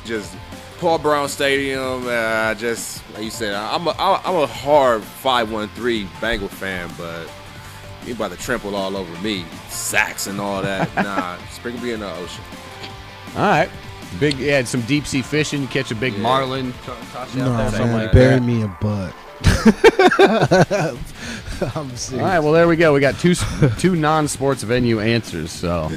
just Paul Brown Stadium. Just like you said, I'm a hard 5-1-3 Bengal fan, but you about to trample all over me, sacks and all that. Nah, sprinkle me in the ocean. All right. Big, you had some deep sea fishing. You catch a big marlin. Toss you out there, man, bury me a butt. I'm serious. All right, well, there we go. We got two non-sports venue answers, so.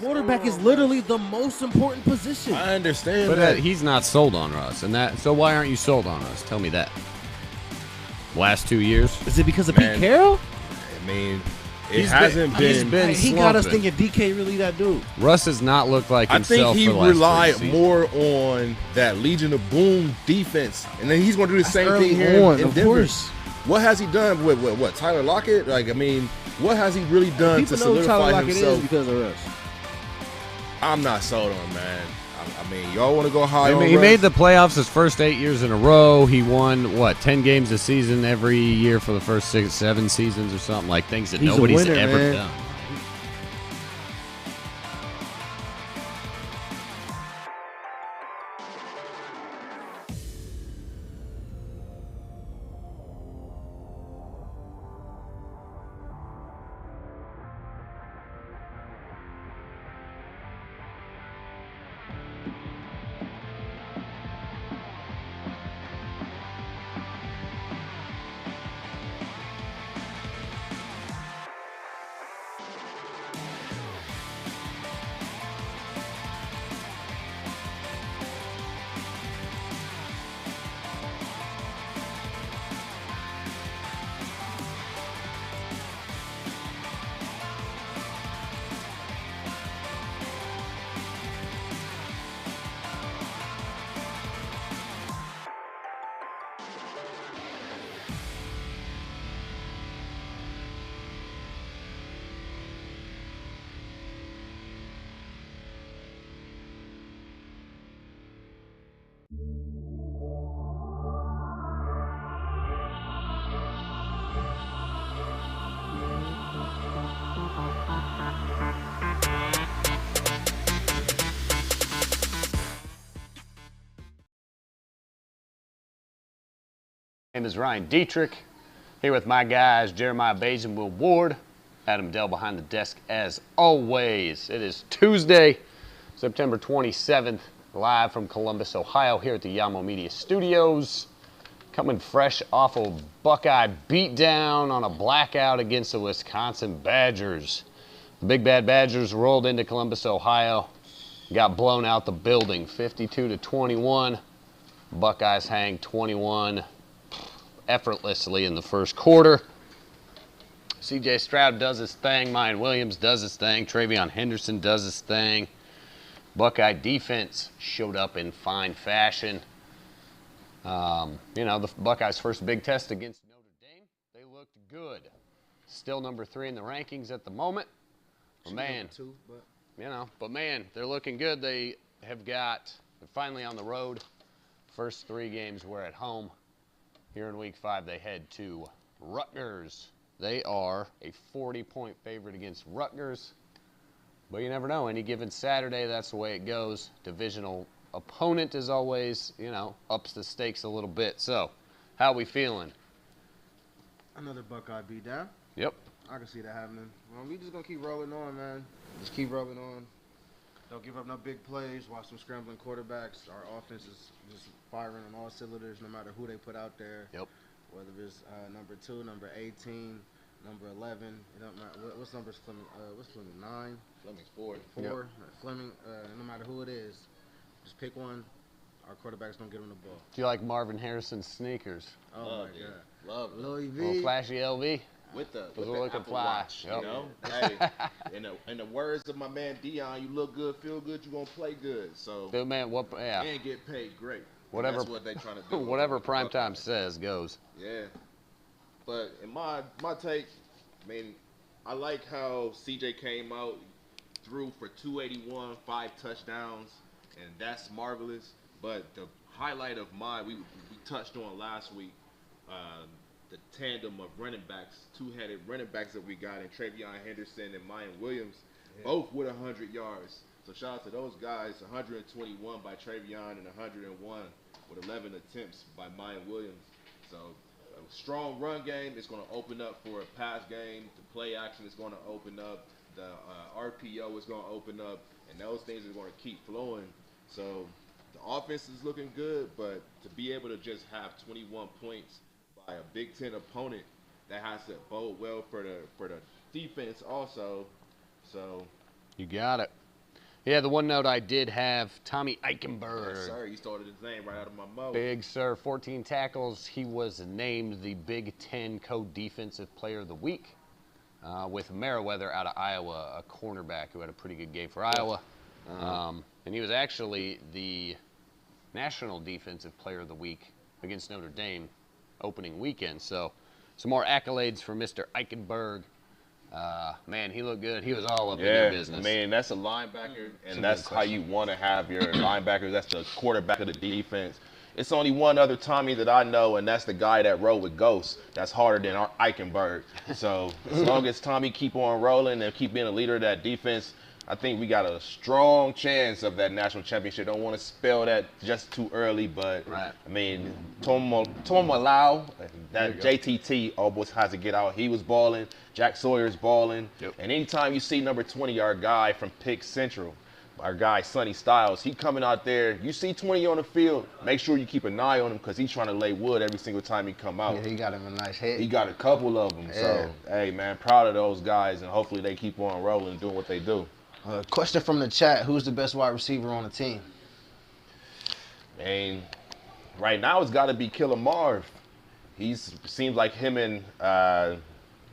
Quarterback is literally the most important position. I understand But he's not sold on Russ, so why aren't you sold on Russ? Tell me that. Last 2 years? Is it because of Pete Carroll? I mean, He's been He got us slumping. thinking DK really that dude. Russ has not looked like I himself think he for the last relied 3 seasons. more on that Legion of Boom defense, and then he's going to do the same early thing here on, in of Denver. course. What has he done with what Tyler Lockett? Like, I mean, what has he really done People to know who Tyler solidify Lockett himself? is because of us. I'm not sold on, man. I mean, y'all want to go high I on mean, he Russ? made the playoffs his first 8 years in a row. He won, 10 games a season every year for the first 7 seasons or something, like things that He's a nobody's winner, ever man. done. My name is Ryan Dietrich, here with my guys, Jeremiah Bays and Will Ward. Adam Dell behind the desk as always. It is Tuesday, September 27th, live from Columbus, Ohio, here at the Yamo Media Studios. Coming fresh off a Buckeye beatdown on a blackout against the Wisconsin Badgers. The Big Bad Badgers rolled into Columbus, Ohio, got blown out the building, 52-21. Buckeyes hang 21 effortlessly in the first quarter. C.J. Stroud does his thing. Mayan Williams does his thing. Travion Henderson does his thing. Buckeye defense showed up in fine fashion. The Buckeyes' first big test against Notre Dame, they looked good. Still number 3 in the rankings at the moment. But man, they're looking good. They're finally on the road. First 3 games were at home. Here in week 5, they head to Rutgers. They are a 40-point favorite against Rutgers. But you never know. Any given Saturday, that's the way it goes. Divisional opponent is always, ups the stakes a little bit. So, how we feeling? Another Buckeye beatdown. Yep. I can see that happening. Well, we just going to keep rolling on, man. Just keep rolling on. Don't give up no big plays. Watch some scrambling quarterbacks. Our offense is just firing on all cylinders no matter who they put out there. Yep. Whether it's number 2, number 18, number 11. It don't matter. What's numbers Fleming? What's Fleming? 9? Fleming's 4. 4. Yep. Fleming, no matter who it is, just pick one. Our quarterbacks don't get them the ball. Do you like Marvin Harrison's sneakers? Oh, Love my it. God. Love it. Louis Little V. flashy LV? With the looking Apple fly. Watch, Yep. you know? Hey, in the words of my man Dion, you look good, feel good, you're going to play good. So, Dude, man, and get paid great. Whatever. That's what they trying to do. Whatever with the primetime Buckeyes. says goes. Yeah. But in my take, I mean, I like how CJ came out, threw for 281, 5 touchdowns, and that's marvelous. But the highlight of mine, we touched on last week, the tandem of running backs, two-headed running backs that we got in Travion Henderson and Mayan Williams, both with 100 yards. So shout out to those guys, 121 by Travion and 101 with 11 attempts by Mayan Williams. So a strong run game is going to open up for a pass game. The play action is going to open up. The RPO is going to open up. And those things are going to keep flowing. So the offense is looking good, but to be able to just have 21 points by a Big Ten opponent, that has to bode well for the defense also. So You got it. Yeah, the one note I did have, Tommy Eichenberger. yes, sir, you started his name right out of my mouth. Big sir, 14 tackles. He was named the Big Ten Co-Defensive Player of the Week with Meriwether out of Iowa, a cornerback who had a pretty good game for Iowa. And he was actually the National Defensive Player of the Week against Notre Dame opening weekend. So some more accolades for Mr. Eichenberg. Man, he looked good. He was all up in your business. I mean, that's a linebacker, and that's how you want to have your linebackers. That's the quarterback of the defense. It's only one other Tommy that I know, and that's the guy that rode with Ghost. That's harder than Eichenberg. So as long as Tommy keep on rolling and keep being a leader of that defense, I think we got a strong chance of that national championship. Don't want to spell that just too early, but Right. I mean, Tomalau, that JTT almost has to get out. He was balling. Jack Sawyer's balling. Yep. And anytime you see number 20, our guy from Pick Central, our guy Sonny Styles, he coming out there. You see 20 on the field, make sure you keep an eye on him because he's trying to lay wood every single time he come out. Yeah, he got him a nice hit. He got a couple of them. So, hey, man, proud of those guys, and hopefully they keep on rolling and doing what they do. Question from the chat: who's the best wide receiver on the team? And right now it's got to be Killer Marv. He seems like him and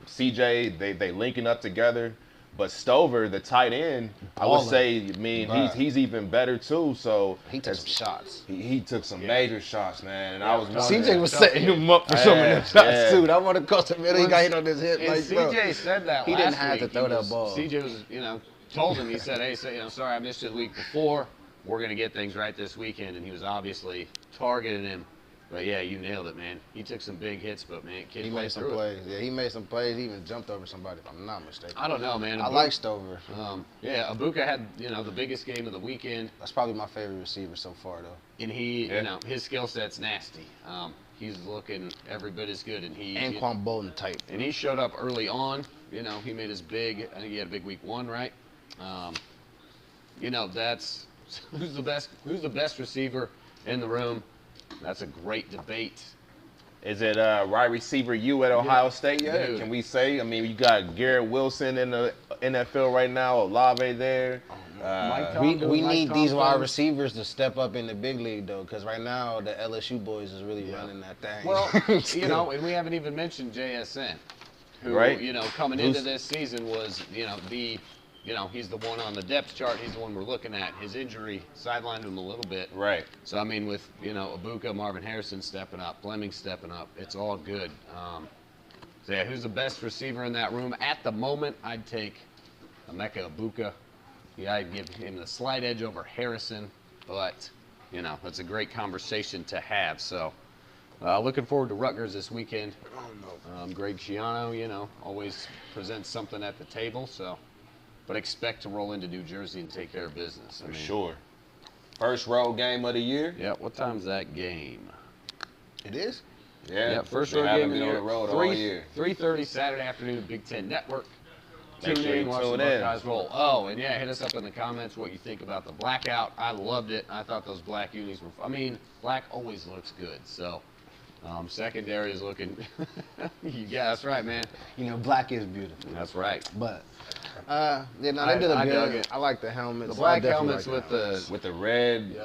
CJ, they linking up together. But Stover, the tight end, I would Baller. say, I mean, he's even better too. So He took some shots. he took some major shots, man. And I was CJ was setting him up for some of them shots yeah. too. That one across the middle, he got hit on his head. And Like, bro. CJ said that He last didn't have to week. throw He that was- ball. CJ was, told him, he said, hey, sorry I missed you the week before. We're going to get things right this weekend. And he was obviously targeting him. But, yeah, you nailed it, man. He took some big hits, but, man, kid He played made some through it. plays. Yeah, he made some plays. He even jumped over somebody, if I'm not mistaken. I don't know, man. I like Stover. Yeah, Ibuka had, the biggest game of the weekend. That's probably my favorite receiver so far, though. And he, his skill set's nasty. He's looking every bit as good. And Anquan Bolden type. And he showed up early on. He made his big, I think he had a big week 1, right? That's who's the best receiver in the room. That's a great debate. Is it wide receiver you at Ohio State yet? Dude. Can we say? I mean, you got Garrett Wilson in the NFL right now, Olave there. We need these wide receivers to step up in the big league, though, because right now the LSU boys is really running that thing. Well, and we haven't even mentioned JSN, who, Right. coming into this season was, he's the one on the depth chart. He's the one we're looking at. His injury sidelined him a little bit. Right. So, I mean, with, Ibuka, Marvin Harrison stepping up, Fleming stepping up, it's all good. So, yeah, who's the best receiver in that room? At the moment, I'd take Emeka Ibuka. Yeah, I'd give him the slight edge over Harrison, but, that's a great conversation to have. So, looking forward to Rutgers this weekend. Greg Schiano, always presents something at the table, so. But expect to roll into New Jersey and take care of business. For sure. First road game of the year. Yeah, what time's that game? It is? Yeah, first road game of the year. on the road all year. 3:30 Saturday afternoon, Big Ten Network. Make Tune sure you in, watch the tune in. Buckeyes roll. Oh, and yeah, hit us up in the comments what you think about the blackout. I loved it. I thought those black unis were, black always looks good. So, secondary is looking, yeah, that's right, man. Black is beautiful. That's right. But, they did a I dug good. it. I like the helmets. The black I definitely helmets like with The red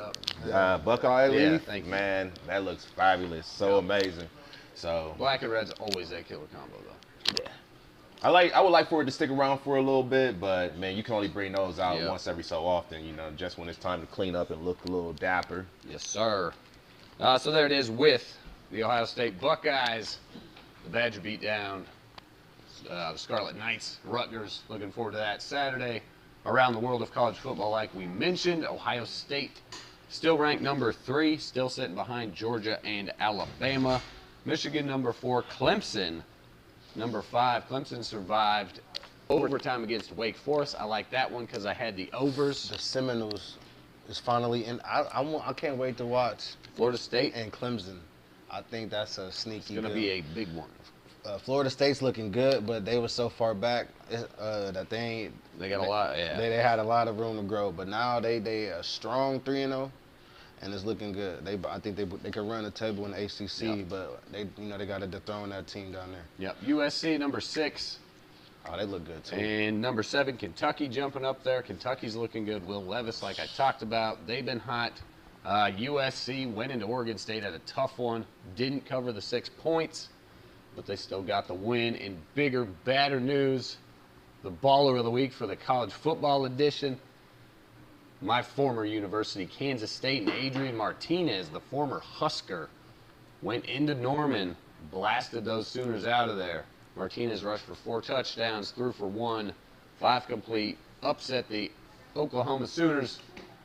Buckeye Yeah, leaf. thank you. Man, that looks fabulous. So amazing. So black and red's always that killer combo, though. I would like for it to stick around for a little bit, but man, you can only bring those out Yeah. once every so often, just when it's time to clean up and look a little dapper. Yes, sir. So there it is with the Ohio State Buckeyes. The Badger beat down the Scarlet Knights, Rutgers. Looking forward to that Saturday. Around the world of college football, like we mentioned, Ohio State still ranked number 3, still sitting behind Georgia and Alabama. Michigan number 4, Clemson number 5. Clemson survived overtime against Wake Forest. I like that one because I had the overs. The Seminoles is finally in. I can't wait to watch Florida State and Clemson. I think that's a sneaky. It's going to be a big one. Florida State's looking good, but they were so far back that they ain't. They got a lot, yeah. They had a lot of room to grow, but now they a strong 3-0, and it's looking good. I think they can run the table in the ACC, Yep. but they got to dethrone that team down there. Yep. USC number 6. Oh, they look good too. And number 7, Kentucky jumping up there. Kentucky's looking good. Will Levis, like I talked about, they've been hot. USC went into Oregon State at a tough one. Didn't cover the 6 points, but they still got the win. In bigger, badder news, the baller of the week for the college football edition, my former university, Kansas State, and Adrian Martinez, the former Husker, went into Norman, blasted those Sooners out of there. Martinez rushed for 4 touchdowns, threw for 1, 5 complete, upset the Oklahoma Sooners,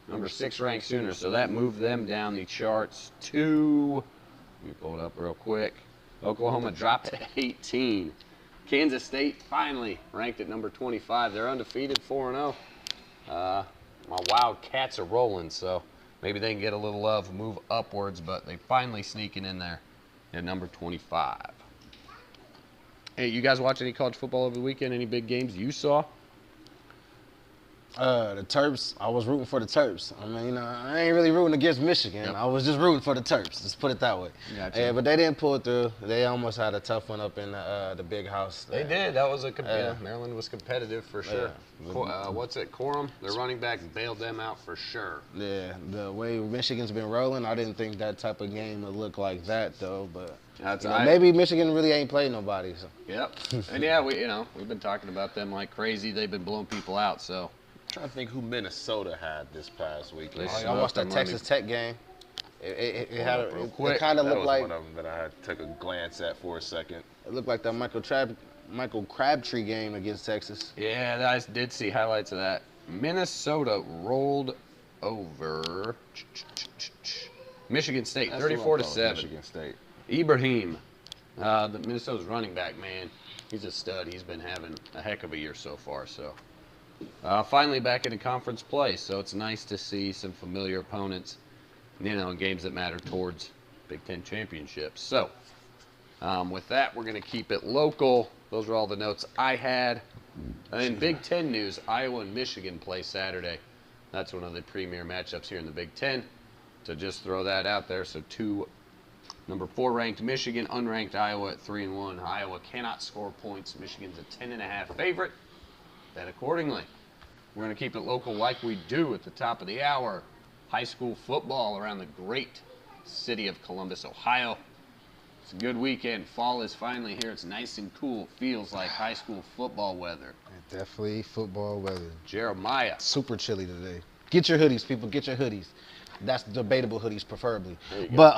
number 6 ranked Sooners. So that moved them down the charts to, let me pull it up real quick. Oklahoma dropped to 18. Kansas State finally ranked at number 25. They're undefeated, 4-0. My Wildcats are rolling, so maybe they can get a little love, move upwards, but they finally sneaking in there at number 25. Hey, you guys watch any college football over the weekend? Any big games you saw? The Terps, I was rooting for the Terps. I mean, I ain't really rooting against Michigan. Yep. I was just rooting for the Terps. Just put it that way. Gotcha. Yeah, but they didn't pull through. They almost had a tough one up in the big house. They did. That was Maryland was competitive for sure. What's it, Corum? Their running back bailed them out for sure. Yeah, the way Michigan's been rolling, I didn't think that type of game would look like that though. But maybe Michigan really ain't played nobody. So. Yep. And yeah, we've been talking about them like crazy. They've been blowing people out. So. I'm trying to think who Minnesota had this past week. I watched that Texas Tech game. It kind of looked like one of them that I took a glance at for a second. It looked like that Michael Crabtree game against Texas. Yeah, I did see highlights of that. Minnesota rolled over Michigan State, 34-7. Michigan State. Ibrahim, the Minnesota's running back, man, he's a stud. He's been having a heck of a year so far. So. Finally back into conference play, so it's nice to see some familiar opponents, in games that matter towards Big Ten championships. So, with that, we're going to keep it local. Those are all the notes I had. In Big Ten news, Iowa and Michigan play Saturday. That's one of the premier matchups here in the Big Ten. So just throw that out there. So number 4 ranked Michigan, unranked Iowa at 3-1. Iowa cannot score points. Michigan's a 10.5 favorite. Bet accordingly. We're going to keep it local like we do at the top of the hour. High school football around the great city of Columbus, Ohio. It's a good weekend. Fall is finally here. It's nice and cool. Feels like high school football weather. Definitely football weather. Jeremiah. Super chilly today. Get your hoodies, people. Get your hoodies. That's debatable hoodies, preferably. But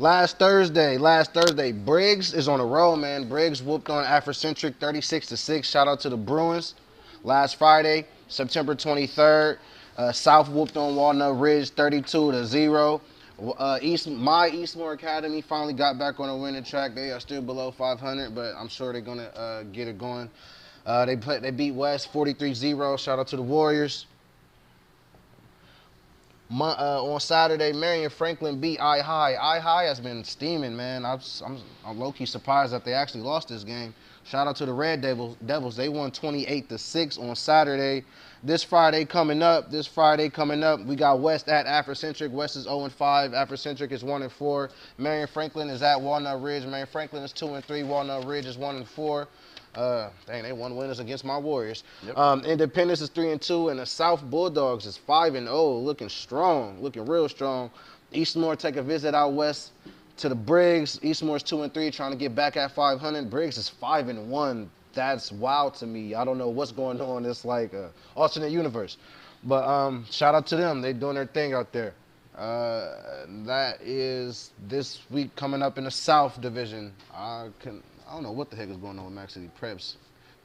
last Thursday, Briggs is on a roll, man. Briggs whooped on Afrocentric 36-6. Shout out to the Bruins. Last Friday, September 23rd, South whooped on Walnut Ridge 32-0. Eastmore Academy finally got back on a winning track. They are still below 500, but I'm sure they're gonna get it going. They beat West 43-0. Shout out to the Warriors. On Saturday, Marion Franklin beat I-High. I-High has been steaming, man. I'm low-key surprised that they actually lost this game. Shout out to the Red Devils. They won 28-6 on Saturday. This Friday coming up, we got West at Afrocentric. West is 0-5. Afrocentric is 1-4. Marion Franklin is at Walnut Ridge. Marion Franklin is 2-3. Walnut Ridge is 1-4. Dang, they won winners against my Warriors. Yep. Independence is 3-2, and the South Bulldogs is 5-0, looking strong, looking real strong. Eastmore take a visit out west to the Briggs. Eastmore's 2-3, trying to get back at 500. Briggs is 5-1. That's wild to me. I don't know what's going on. It's like an alternate universe. But shout out to them. They're doing their thing out there. That is this week coming up in the South Division. I don't know what the heck is going on with Mac City Preps.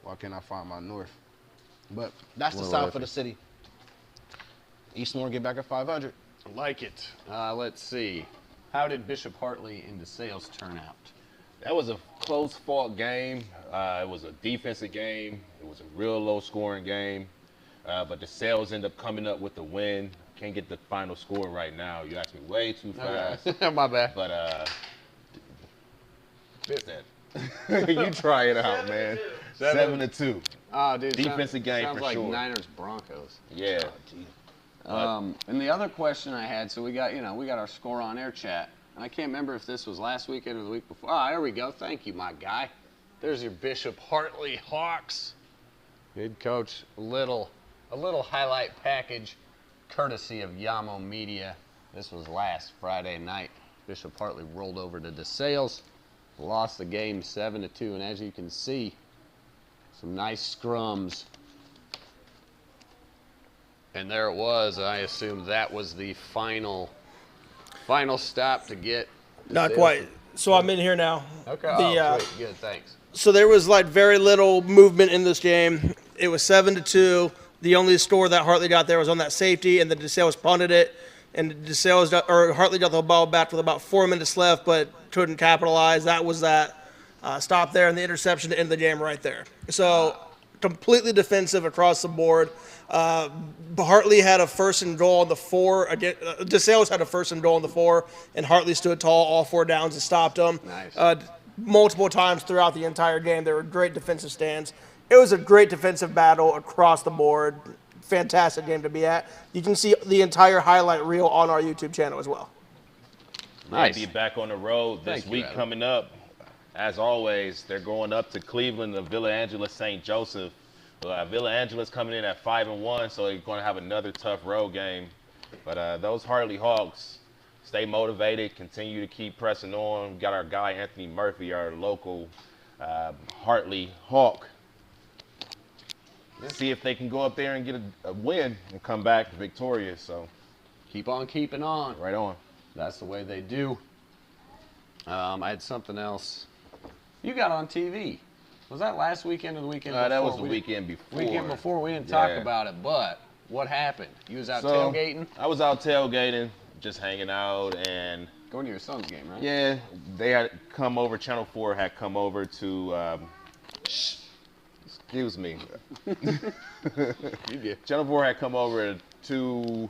Why can't I find my North? But that's the South of the city. Eastmore get back at 500. Like it. Let's see. How did Bishop Hartley and DeSales turn out? That was a close fought game. It was a defensive game. It was a real low scoring game. But the Sales end up coming up with the win. Can't get the final score right now. You asked me way too fast. My bad. But you try it out, man. 7-2. Oh, dude. Defensive game sounds for like sure. Niners Broncos. Yeah. And the other question I had, so we got our score on air chat. And I can't remember if this was last weekend or the week before. Oh, there we go. Thank you, my guy. There's your Bishop Hartley Hawks. Good coach. A little highlight package courtesy of Yamo Media. This was last Friday night. Bishop Hartley rolled over to DeSales, lost the game 7-2, and as you can see, some nice scrums. And there it was. I assume that was the final stop to get. Not quite. So I'm in here now. Okay. Sweet. Good. Thanks. So there was like very little movement in this game. It was 7-2. The only score that Hartley got there was on that safety, and the DeSales punted it. And Hartley got the ball back with about 4 minutes left, but couldn't capitalize. That was that stop there, and the interception to end the game right there. So completely defensive across the board. Hartley had a 1st and goal on the 4. DeSales had a 1st and goal on the 4, and Hartley stood tall all 4 downs and stopped them. Nice. Multiple times throughout the entire game. There were great defensive stands. It was a great defensive battle across the board. Fantastic game to be at. You can see the entire highlight reel on our YouTube channel as well. Nice. Be back on the road this week coming up. As always, they're going up to Cleveland to Villa Angela St. Joseph. Villa Angela's coming in at 5-1, so they're going to have another tough road game. But those Hartley Hawks, stay motivated, continue to keep pressing on. We got our guy Anthony Murphy, our local Hartley Hawk. See if they can go up there and get a win and come back victorious. So keep on keeping on. Right on. That's the way they do. I had something else. You got on TV. Was that last weekend or the weekend before? That was the weekend before. Weekend before. We didn't talk about it, but what happened? You was out tailgating? I was out tailgating, just hanging out and going to your son's game, right? Yeah, they had come over. Channel 4 had come over to. Excuse me. Channel 4 had come over to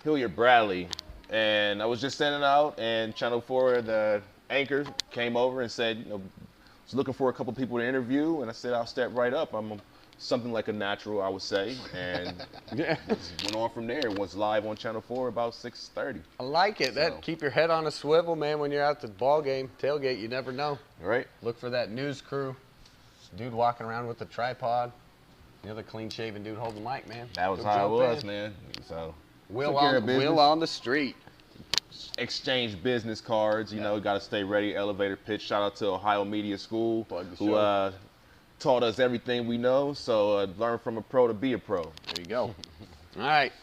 Hilliard Bradley, and I was just sending out, and Channel 4, the anchor, came over and said, was looking for a couple people to interview, and I said, I'll step right up. I'm something like a natural, I would say, and went on from there. It was live on Channel 4 about 6:30. I like it. That keep your head on a swivel, man, when you're out at the ball game, tailgate, you never know. Right. Look for that news crew. Dude walking around with the tripod. The other clean-shaven dude holding the mic, man. That was how it was, man. So Will on the street. Exchange business cards. You know, got to stay ready. Elevator pitch. Shout out to Ohio Media School, who taught us everything we know. So learn from a pro to be a pro. There you go. All right.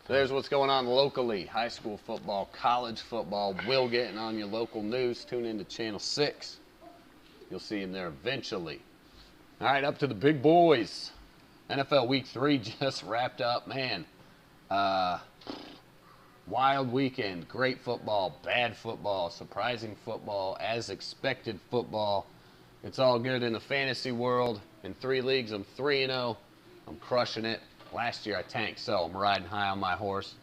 So there's what's going on locally. High school football, college football. Will getting on your local news. Tune into Channel 6. You'll see him there eventually. All right, up to the big boys. NFL Week 3 just wrapped up. Man, wild weekend. Great football, bad football, surprising football, as expected football. It's all good in the fantasy world. In 3 leagues, I'm 3-0. I'm crushing it. Last year I tanked, so I'm riding high on my horse,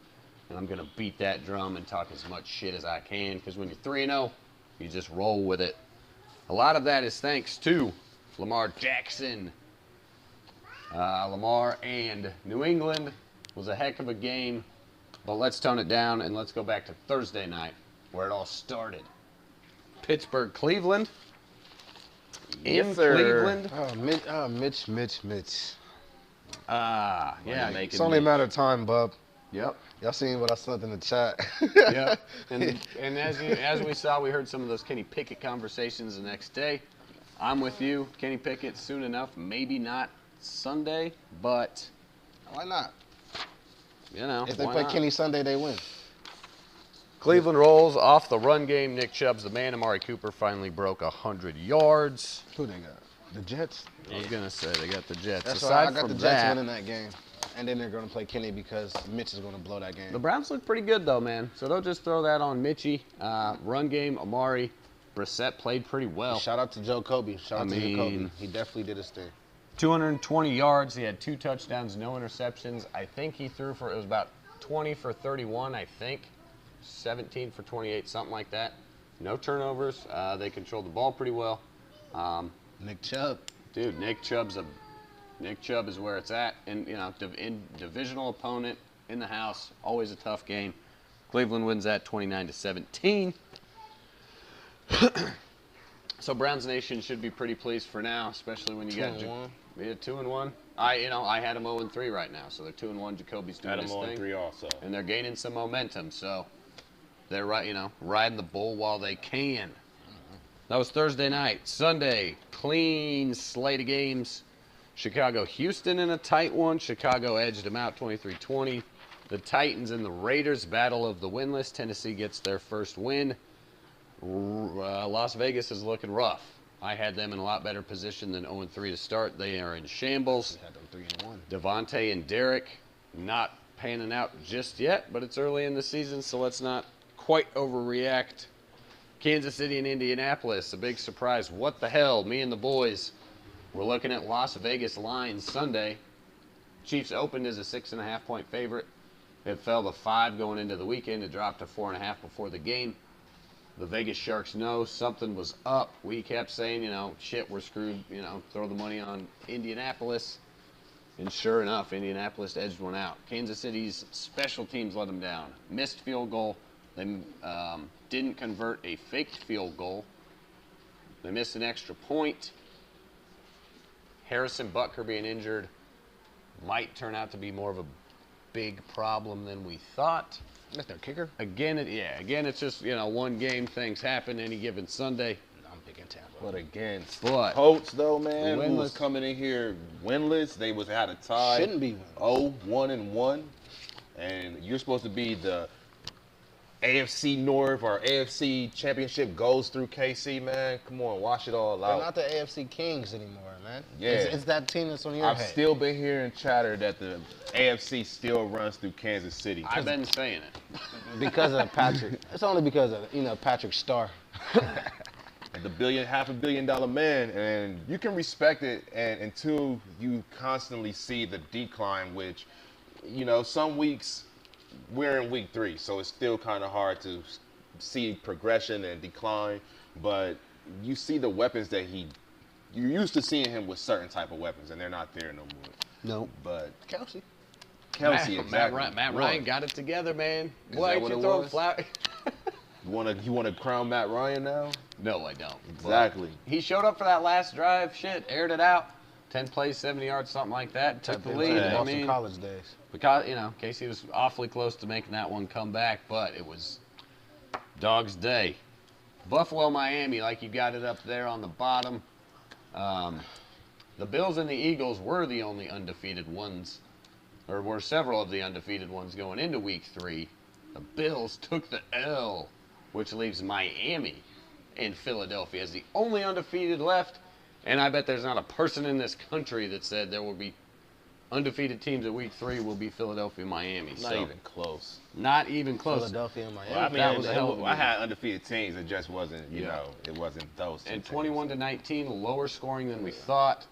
and I'm going to beat that drum and talk as much shit as I can, because when you're 3-0, you just roll with it. A lot of that is thanks to Lamar Jackson. Lamar and New England was a heck of a game, but let's tone it down and let's go back to Thursday night where it all started. Pittsburgh, Cleveland. Yes, sir. Cleveland. Mitch. Yeah. It's only a matter of time, bub. Yep. Y'all seen what I sent in the chat? Yep. And as we saw, we heard some of those Kenny Pickett conversations the next day. I'm with you. Kenny Pickett soon enough. Maybe not Sunday, but Why not? you know, If they why play not? Kenny Sunday, they win. Cleveland rolls off the run game. Nick Chubb's the man. Amari Cooper finally broke 100 yards. Who they got? The Jets. I was going to say, they got the Jets. That's Aside why I got from the Jets that, winning that game. And then they're going to play Kenny because Mitch is going to blow that game. the Browns look pretty good, though, man. So they'll just throw that on Mitchie. Run game, Amari. Brissett played pretty well. Shout out to Joe Kobe. Shout out to Jacoby. He definitely did his thing. 220 yards. He had 2 touchdowns, no interceptions. I think he threw for, it was about 20 for 31, I think. 17 for 28, something like that. No turnovers. They controlled the ball pretty well. Nick Chubb. Dude, Nick Chubb is where it's at. And, you know, divisional opponent in the house, always a tough game. Cleveland wins that 29-17. So Browns Nation should be pretty pleased for now, especially when you got 2-1. I had them 0-3 right now, so they're 2-1. Jacoby's doing his thing. Had them 0-3 also. And they're gaining some momentum, so they're riding the bull while they can. That was Thursday night. Sunday, clean slate of games. Chicago-Houston in a tight one. Chicago edged them out 23-20. The Titans and the Raiders, battle of the winless. Tennessee gets their first win. Las Vegas is looking rough. I had them in a lot better position than 0-3 to start. They are in shambles. Had them 3-1. Devontae and Derek not panning out just yet, but it's early in the season, so let's not quite overreact. Kansas City and Indianapolis, a big surprise. What the hell? Me and the boys were looking at Las Vegas lines Sunday. Chiefs opened as a 6.5-point favorite. It fell to 5 going into the weekend. It dropped to 4.5 before the game. The Vegas Sharks know something was up. We kept saying, shit, we're screwed. Throw the money on Indianapolis. And sure enough, Indianapolis edged one out. Kansas City's special teams let them down. Missed field goal. They didn't convert a faked field goal. They missed an extra point. Harrison Butker being injured might turn out to be more of a big problem than we thought. That's their kicker. Again, it's just, one game, things happen any given Sunday. I'm picking Tampa. But against But Colts, though, man, who was winless. coming in here winless. They had a tie. Shouldn't be winless. 1-1. And you're supposed to be the AFC North or AFC Championship goes through KC, man. Come on, wash it all They're out. not the AFC Kings anymore, man. Yeah. It's that team that's on your I've head. still been hearing chatter that the AFC still runs through Kansas City. I've been saying it. Because of Patrick. It's only because of, Patrick Starr. The $500 million man, and you can respect it, and until you constantly see the decline, which, some weeks we're in week 3, so it's still kind of hard to see progression and decline, but you see the weapons that you're used to seeing him with certain type of weapons, and they're not there no more. No. But Kelsey. exactly. Matt Ryan got it together, man. Is Boy, that what you it throw was? flower. You want to crown Matt Ryan now? No, I don't. Exactly. He showed up for that last drive, aired it out. 10 plays, 70 yards, something like that. Took the lead. Yeah. I Boston mean, College days. because, Casey was awfully close to making that one come back, but it was Dog's Day. Buffalo, Miami, like you got it up there on the bottom. The Bills and the Eagles were the only undefeated ones, or were several of the undefeated ones going into week 3. The Bills took the L, which leaves Miami and Philadelphia as the only undefeated left. And I bet there's not a person in this country that said there will be undefeated teams at week 3 will be Philadelphia, Miami. Not even close. Not even close. Philadelphia and Miami. Well, I mean, That was a hell of a I game. had undefeated teams. It just wasn't, it wasn't those two And teams. 21-19, lower scoring than we thought.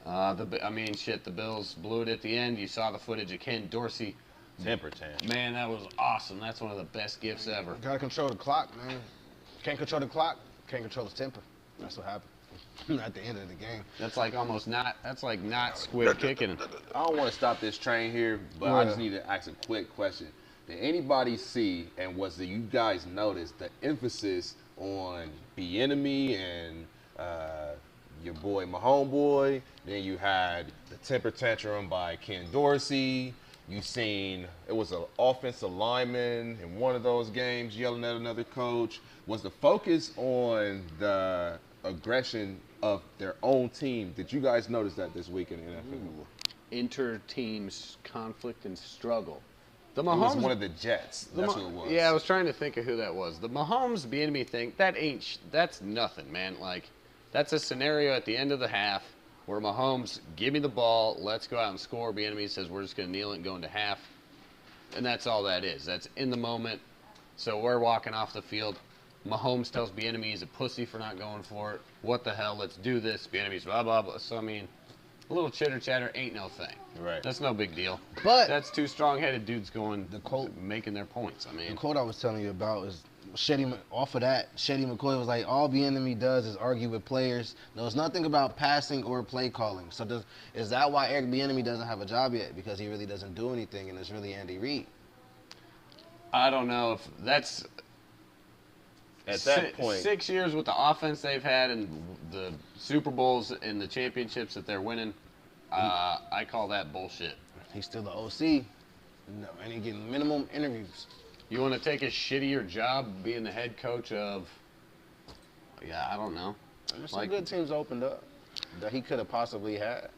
The Bills blew it at the end. You saw the footage of Ken Dorsey. Temper tantrum. Man, that was awesome. That's one of the best gifts ever. Gotta control the clock, man. Can't control the clock, can't control his temper. That's what happened. At the end of the game. That's like not squid kicking. I don't want to stop this train here, but I just need to ask a quick question. Did anybody see, and you guys notice, the emphasis on Bieniemy and your boy, my homeboy? Then you had the temper tantrum by Ken Dorsey. You seen it was an offensive lineman in one of those games yelling at another coach. Was the focus on the aggression of their own team? Did you guys notice that this week in the NFL? Inter-teams conflict and struggle. The It was Mahomes, one of the Jets. That's who it was. Yeah, I was trying to think of who that was. The Mahomes Bieniemy thing, that's nothing, man. Like, that's a scenario at the end of the half where Mahomes, give me the ball, let's go out and score. Bieniemy says we're just going to kneel it and go into half. And that's all that is. That's in the moment. So we're walking off the field. Mahomes tells Bieniemy he's a pussy for not going for it. What the hell? Let's do this. Bieniemy's blah, blah, blah. So, I mean, a little chitter-chatter ain't no thing. Right. That's no big deal. But That's two strong-headed dudes going, The quote- making their points. I the mean, quote I was telling you about is off of that, Shetty McCoy was like, all Bieniemy does is argue with players. Knows nothing about passing or play calling. So is that why Eric Bieniemy doesn't have a job yet? Because he really doesn't do anything, and it's really Andy Reid. I don't know if that's At that point, 6 years with the offense they've had and the Super Bowls and the championships that they're winning. I call that bullshit. He's still the OC. No, and he getting minimum interviews. You want to take a shittier job being the head coach of? Yeah, I don't know. There's some Like- good teams opened up that he could have possibly had.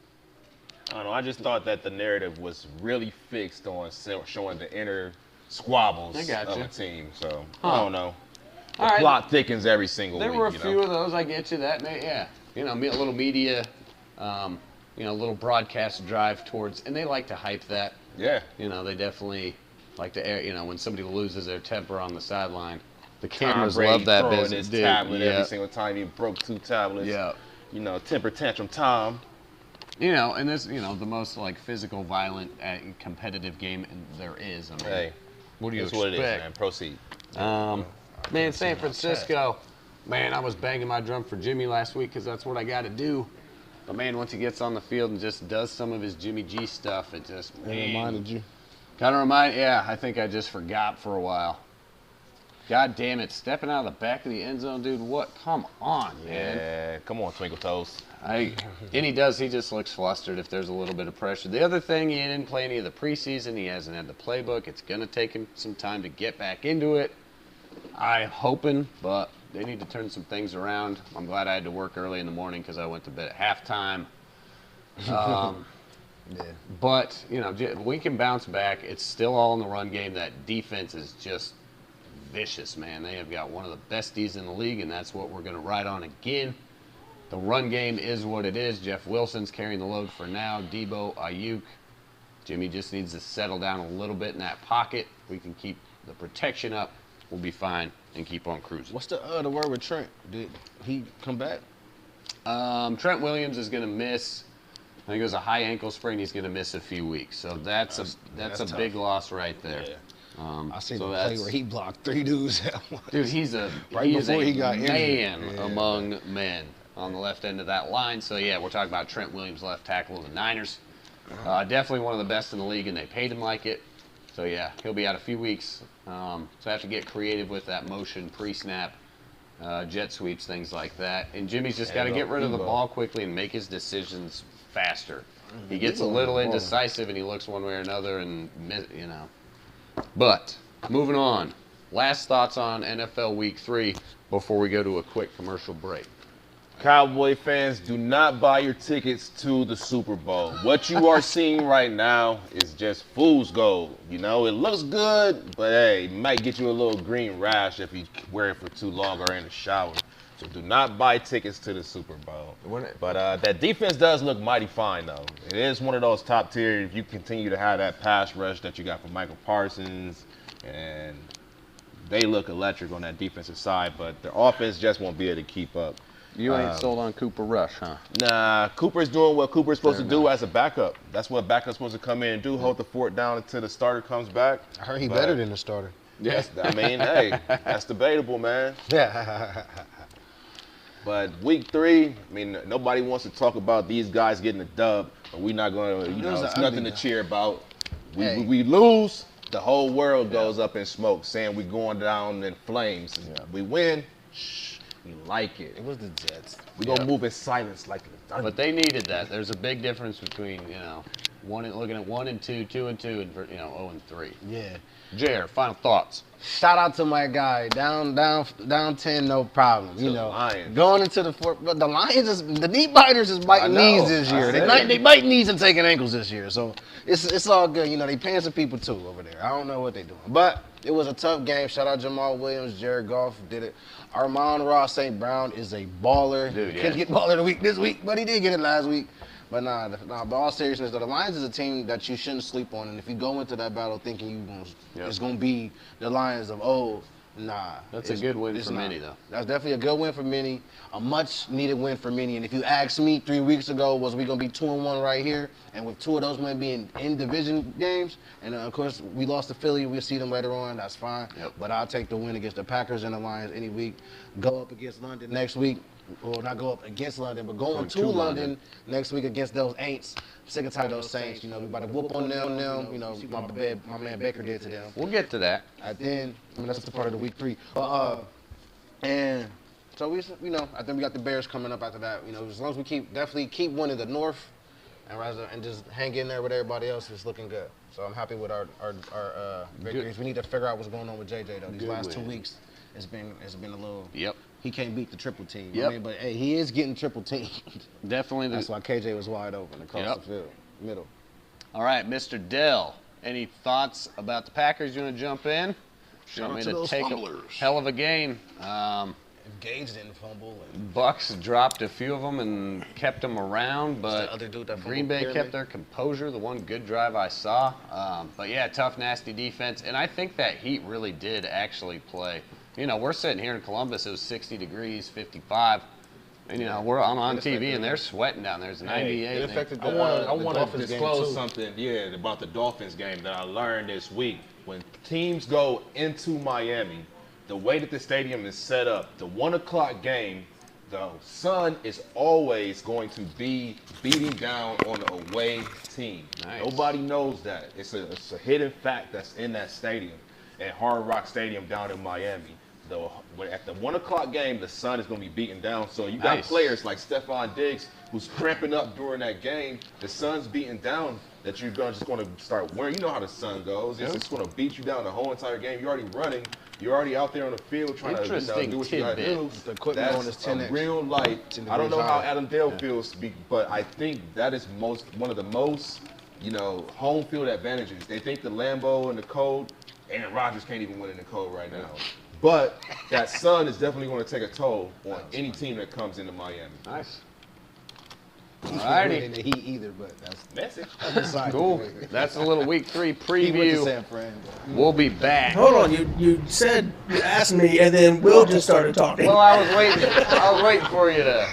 I don't know. I just thought that the narrative was really fixed on showing the inner squabbles I got of you. a team. So Huh. I don't know. The All right. plot thickens every single There week. were a you few know? of those. I get you. That may, yeah. You know, a little media, little broadcast drive towards, and they like to hype that. Yeah. You know, they definitely like to air. You know, when somebody loses their temper on the sideline, the Tom cameras Brady love that throwing business. his Dude, tablet yeah. every single time he broke 2 tablets. Yeah. You know, temper tantrum Tom. You know, and this, the most like physical, violent, competitive game there is. I mean, Hey, what do you that's what it is, man. expect? Proceed. Man, San Francisco. Man, I was banging my drum for Jimmy last week because that's what I got to do. But man, once he gets on the field and just does some of his Jimmy G stuff, it just That reminded you. Yeah, I think I just forgot for a while. God damn it, stepping out of the back of the end zone, dude. What? Come on, man. Yeah, come on, Twinkle Toes. And he does. He just looks flustered if there's a little bit of pressure. The other thing, he didn't play any of the preseason. He hasn't had the playbook. It's going to take him some time to get back into it. I'm hoping, but they need to turn some things around. I'm glad I had to work early in the morning because I went to bed at halftime. Yeah. But, we can bounce back. It's still all in the run game. That defense is just vicious, man. They have got one of the best Ds in the league, and that's what we're going to ride on again. The run game is what it is. Jeff Wilson's carrying the load for now. Debo, Ayuk. Jimmy just needs to settle down a little bit in that pocket. We can keep the protection up. We'll be fine and keep on cruising. What's the word with Trent? Did he come back? Trent Williams is going to miss. I think it was a high ankle sprain. He's going to miss a few weeks. So that's a tough. big loss right there. Yeah. I seen so the play that's- where he blocked 3 dudes at once. Dude, he's a Right before he got injured. man Yeah. among men on the left end of that line. So yeah, we're talking about Trent Williams, left tackle of the Niners. Definitely one of the best in the league, and they paid him like it. So yeah, he'll be out a few weeks. So I have to get creative with that motion pre-snap, jet sweeps, things like that. And Jimmy's just got to get rid of the ball quickly and make his decisions faster. He gets a little indecisive and he looks one way or another, and But moving on. Last thoughts on NFL Week 3 before we go to a quick commercial break. Cowboy fans, do not buy your tickets to the Super Bowl. What you are seeing right now is just fool's gold. It looks good, but hey, it might get you a little green rash if you wear it for too long or in the shower. So do not buy tickets to the Super Bowl. But that defense does look mighty fine, though. It is one of those top tier. If you continue to have that pass rush that you got from Michael Parsons, and they look electric on that defensive side, but their offense just won't be able to keep up. You ain't sold on Cooper Rush, huh? Nah, Cooper's doing what Cooper's supposed to do as a backup. That's what backup's supposed to come in and do, hold the fort down until the starter comes back. I heard he better than the starter. Yeah. Hey, that's debatable, man. Yeah. But week 3, nobody wants to talk about these guys getting a dub, but we're not going to, was it's an nothing ugly to dub. cheer about. Hey. We lose, the whole world goes up in smoke, saying we're going down in flames. We win, we like it. It was the Jets. We're going to move in silence like the thunder. But they needed that. There's a big difference between, Looking at 1 and 2, 2 and 2, and 0 and 3. Yeah. Jer, final thoughts. Shout out to my guy. Down 10, no problem. You know, Lions. going into the fourth, but the Lions the knee biters is biting knees this year. They bite knees and taking ankles this year. So it's all good. You know, they paying some people too over there. I don't know what they doing, but it was a tough game. Shout out Jamal Williams, Jared Goff did it. Armon-Ra St. Brown is a baller. Dude, yeah. Couldn't get baller of the week this week, but he did get it last week. But but all seriousness, though, the Lions is a team that you shouldn't sleep on. And if you go into that battle thinking it's going to be the Lions of old, nah. That's a good win for many, though. That's definitely a good win for many, a much-needed win for many. And if you asked me 3 weeks ago, was we going to be 2-1 right here, and with 2 of those wins being in division games, and of course we lost to Philly, we'll see them later on, that's fine. Yep. But I'll take the win against the Packers and the Lions any week. Go up against London next week. Or not go up against London, but going to London next week against those Aints. Sick and tired of those Saints. You know, we about to whoop on them. You know, my man Baker did to them. We'll get to that. That's the part of the week 3. And so I think we got the Bears coming up after that. You know, as long as we keep winning the North, and just hang in there with everybody else, it's looking good. So I'm happy with our victories. We need to figure out what's going on with JJ though. These last 2 weeks, it's been a little. Yep. He can't beat the triple team. Yep. I mean, but hey, he is getting triple teamed. Definitely. That's why KJ was wide open across the field, middle. All right, Mr. Dell. Any thoughts about the Packers? You want to jump in? Shout out to to those take fumblers. A hell of a game. If Gage didn't fumble. Bucks dropped a few of them and kept them around, but the other dude that Green Bay fumbled, kept their composure. The one good drive I saw. But yeah, tough, nasty defense. And I think that heat really did actually play. You know, we're sitting here in Columbus. It was 60 degrees, 55. And, you know, we're on TV, and they're sweating down there. It's 98. It affected I want to Dolphins game, disclose too. something, about the Dolphins game that I learned this week. When teams go into Miami, the way that the stadium is set up, the 1 o'clock game, the sun is always going to be beating down on the away team. Nice. Nobody knows that. It's a hidden fact that's in that stadium, at Hard Rock Stadium down in Miami. At the 1 o'clock game, the sun is going to be beating down. So you got players like Stephon Diggs who's cramping up during that game. The sun's beating down that you're just going to start wearing. You know how the sun goes. It's just going to beat you down the whole entire game. You're already running. You're already out there on the field trying to do what you got to do. The equipment on That's is 10X. a real light. I don't know how Adam Dale feels, but I think that is one of the most, home field advantages. They think the Lambeau and the cold, Aaron Rodgers can't even win in the cold right now. But that sun is definitely going to take a toll on any team that comes into Miami. Nice. All righty. in the heat either, but that's Message. Cool. That's a little week 3 He went to preview. San Fran. We'll be back. Hold on, you asked me, and then Will just started talking. Well, I was waiting for you to.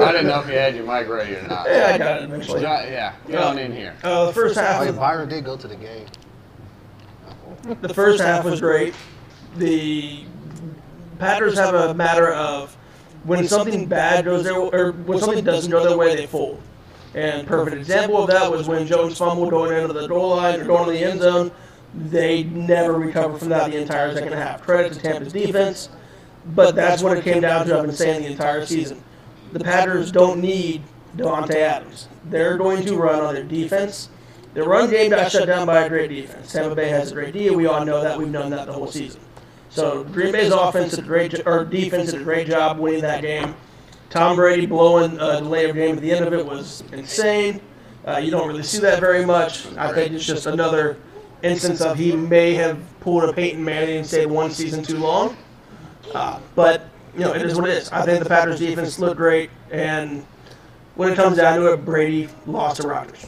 I didn't know if you had your mic ready or not. Yeah, I got it eventually. Yeah, get on in here. The first half, Oh, Byron did go to the game. the first half was great. The Packers have a matter of when something bad goes their or when something doesn't go their way, they fold. And perfect example of that was when Jones fumbled going into the goal line or going to the end zone. They never recovered from that the entire second half. Credit to Tampa's defense, but that's what it came down to. I've been saying the entire season. The Packers don't need Devontae Adams. They're going to run on their defense. Their run game got shut down by a great defense. Tampa Bay has a great D. We all know that. We've known that the whole season. So Green Bay's defense did a great job winning that game. Tom Brady blowing a delay of game at the end of it was insane. You don't really see that very much. I think it's just another instance of he may have pulled a Peyton Manning and stayed one season too long. But it is what it is. I think the Packers defense looked great, and when it comes down to it, Brady lost to Rodgers.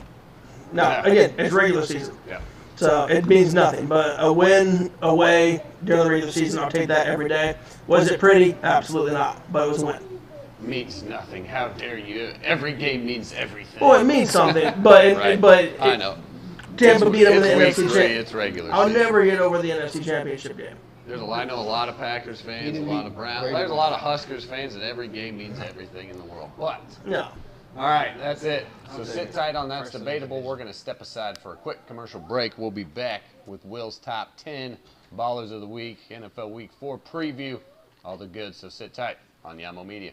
Now, again, it's regular season. Yeah. So it means nothing. But a win away during the regular season, I'll take that every day. Was it pretty? Absolutely not. But it was a win. Means nothing. How dare you? Every game means everything. Well, it means something. But Right. I know. Tampa beat them in the It's NFC week 3. Championship. It's regular. I'll season. never get over the NFC Championship game. I know a lot of Packers fans, a lot of Browns. There's a lot of Huskers fans, and every game means everything in the world. But No. all right, that's it. So sit tight on That's Debatable. We're going to step aside for a quick commercial break. We'll be back with Will's top 10 ballers of the week, NFL Week 4 preview, all the good. So sit tight on Yamo Media.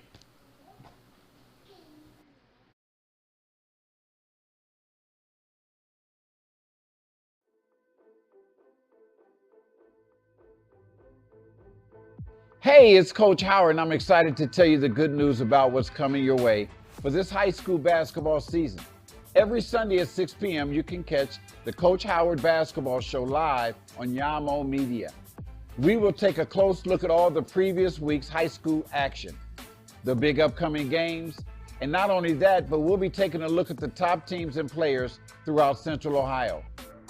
Hey, it's Coach Howard, and I'm excited to tell you the good news about what's coming your way for this high school basketball season. Every Sunday at 6 p.m., you can catch the Coach Howard Basketball Show live on Yamo Media. We will take a close look at all the previous week's high school action, the big upcoming games, and not only that, but we'll be taking a look at the top teams and players throughout Central Ohio.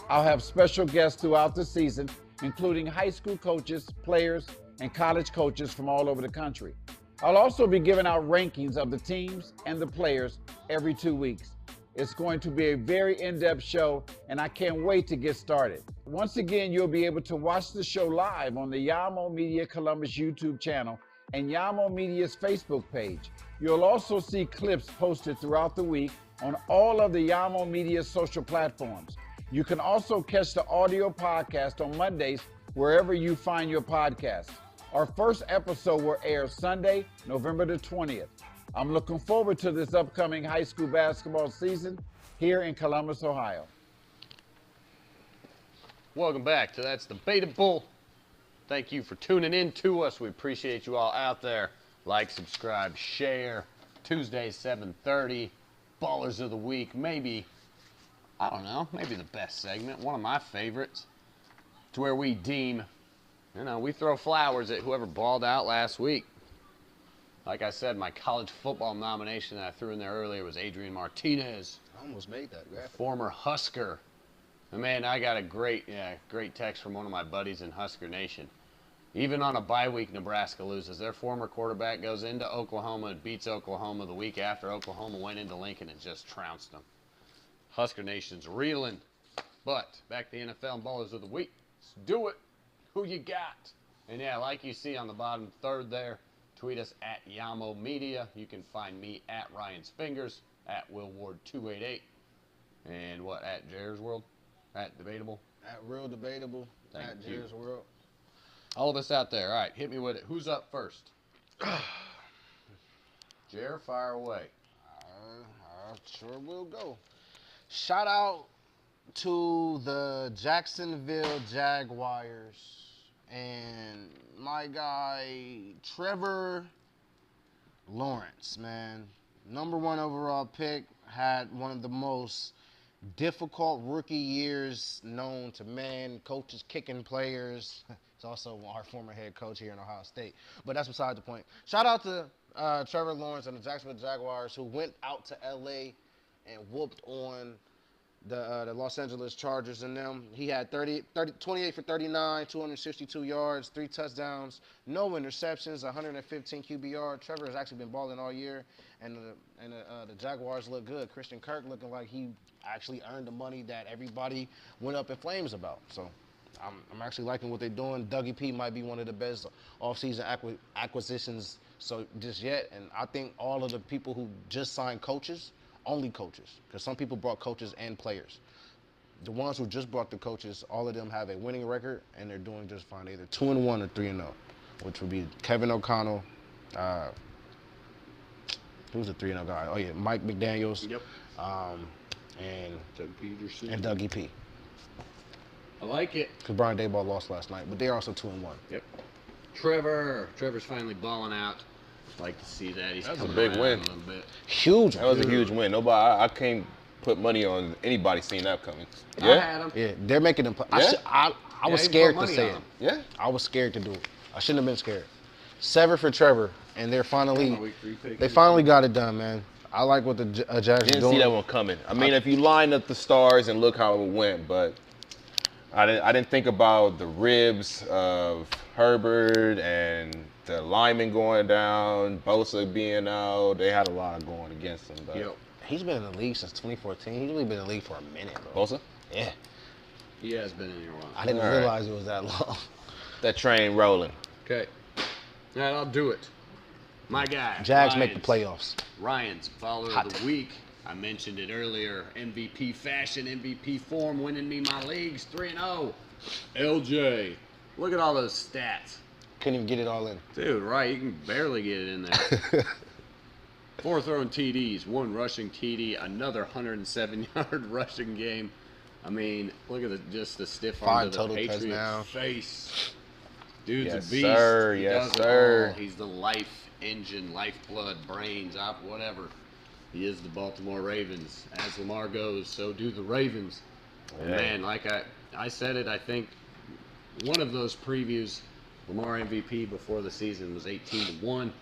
I'll have special guests throughout the season, including high school coaches, players, and college coaches from all over the country. I'll also be giving out rankings of the teams and the players every 2 weeks. It's going to be a very in-depth show, and I can't wait to get started. Once again, you'll be able to watch the show live on the Yamo Media Columbus YouTube channel and Yamo Media's Facebook page. You'll also see clips posted throughout the week on all of the Yamo Media social platforms. You can also catch the audio podcast on Mondays wherever you find your podcasts. Our first episode will air Sunday, November the 20th. I'm looking forward to this upcoming high school basketball season here in Columbus, Ohio. Welcome back to That's Debatable. Thank you for tuning in to us. We appreciate you all out there. Like, subscribe, share. Tuesday, 7:30. Ballers of the Week. Maybe, I don't know, maybe the best segment. One of my favorites. It's where we deem, we throw flowers at whoever balled out last week. Like I said, my college football nomination that I threw in there earlier was Adrian Martinez. I almost made that graphic. Former Husker. And man, I got a great text from one of my buddies in Husker Nation. Even on a bye week, Nebraska loses. Their former quarterback goes into Oklahoma and beats Oklahoma the week after Oklahoma went into Lincoln and just trounced them. Husker Nation's reeling. But back to the NFL and Ballers of the Week. Let's do it. Who you got? And yeah, like you see on the bottom third there, tweet us at Yamo Media. You can find me at Ryan's Fingers, at Will Ward 288, and what, at Jared's World, at Debatable, At Real Debatable, Thank at you. Jared's World. All of us out there. All right, hit me with it. Who's up first? Jared, fire away. I sure will go. Shout out to the Jacksonville Jaguars and my guy Trevor Lawrence, man. #1 overall pick, had one of the most difficult rookie years known to man. Coaches kicking players. He's also our former head coach here in Ohio State. But that's beside the point. Shout out to Trevor Lawrence and the Jacksonville Jaguars, who went out to L.A. and whooped on the Los Angeles Chargers and them. He had 28 for 39, 262 yards, 3 touchdowns, no interceptions, 115 QBR. Trevor has actually been balling all year, and the Jaguars look good. Christian Kirk looking like he actually earned the money that everybody went up in flames about. So I'm actually liking what they're doing. Dougie P might be one of the best offseason acquisitions just yet, and I think all of the people who just signed coaches, only coaches, because some people brought coaches and players. The ones who just brought the coaches, all of them have a winning record, and they're doing just fine, either 2-1 or 3-0, which would be Kevin O'Connell. Who's the 3-0 guy? Oh yeah, Mike McDaniels. Yep. And Doug Peterson. and Dougie P. I like it. Because Brian Daboll lost last night, but they're also 2-1. Yep. Trevor's finally balling out. Like to see that. He's That's a coming big around win. a little bit. Huge. That was a huge win. Nobody, I can't put money on anybody seeing that coming. I Yeah? had him. Yeah, they're making them. Yeah? I Yeah, was you scared put to money say on it. them. Yeah? I was scared to do it. I shouldn't have been scared. 7 for Trevor, and they're finally. Week 3 pick. They finally got it done, man. I like what the Jags are Didn't doing. see that one coming. I mean, if you line up the stars and look how it went, but I didn't think about the ribs of Herbert and the lineman going down, Bosa being out. They had a lot going against them. But Yep. He's been in the league since 2014. He's really been in the league for a minute, bro. Bosa, Yeah. He has been in here a while. I didn't All right. realize it was that long. that train rolling. Okay. All right, I'll do it. My guy. Jags make the Ryan's- playoffs. Ryan's Baller Hot. of the Week. I mentioned it earlier. MVP fashion, MVP form, winning me my leagues 3-0. LJ. Look at all those stats. Couldn't even get it all in. Dude, right, you can barely get it in there. 4 throwing TDs, 1 rushing TD, another 107-yard rushing game. I mean, look at just the stiff arm 5 to the total Patriots touchdowns. face. Dude's Yes, a beast. sir. He Yes, does it sir. all. He's the life engine, lifeblood, brains, whatever. He is the Baltimore Ravens. As Lamar goes, so do the Ravens. And Yeah. man, like I said it, I think one of those previews, Lamar MVP before the season was 18-1.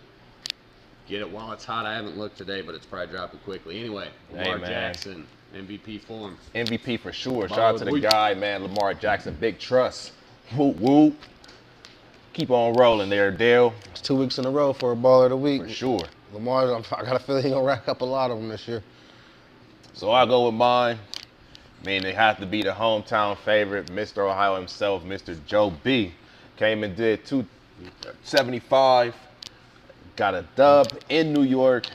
Get it while it's hot. I haven't looked today, but it's probably dropping quickly. Anyway, Lamar man. Jackson, MVP form. MVP for sure. Shout Baller out of to the the week. guy, man. Lamar Jackson, big trust. Whoop, whoop. Keep on rolling there, Dale. It's 2 weeks in a row for a baller of the week. For sure. Lamar, I got a feeling he's going to rack up a lot of them this year. So I'll go with mine. I mean, it has to be the hometown favorite, Mr. Ohio himself, Mr. Joe B. Came and did 275. Got a dub in New York.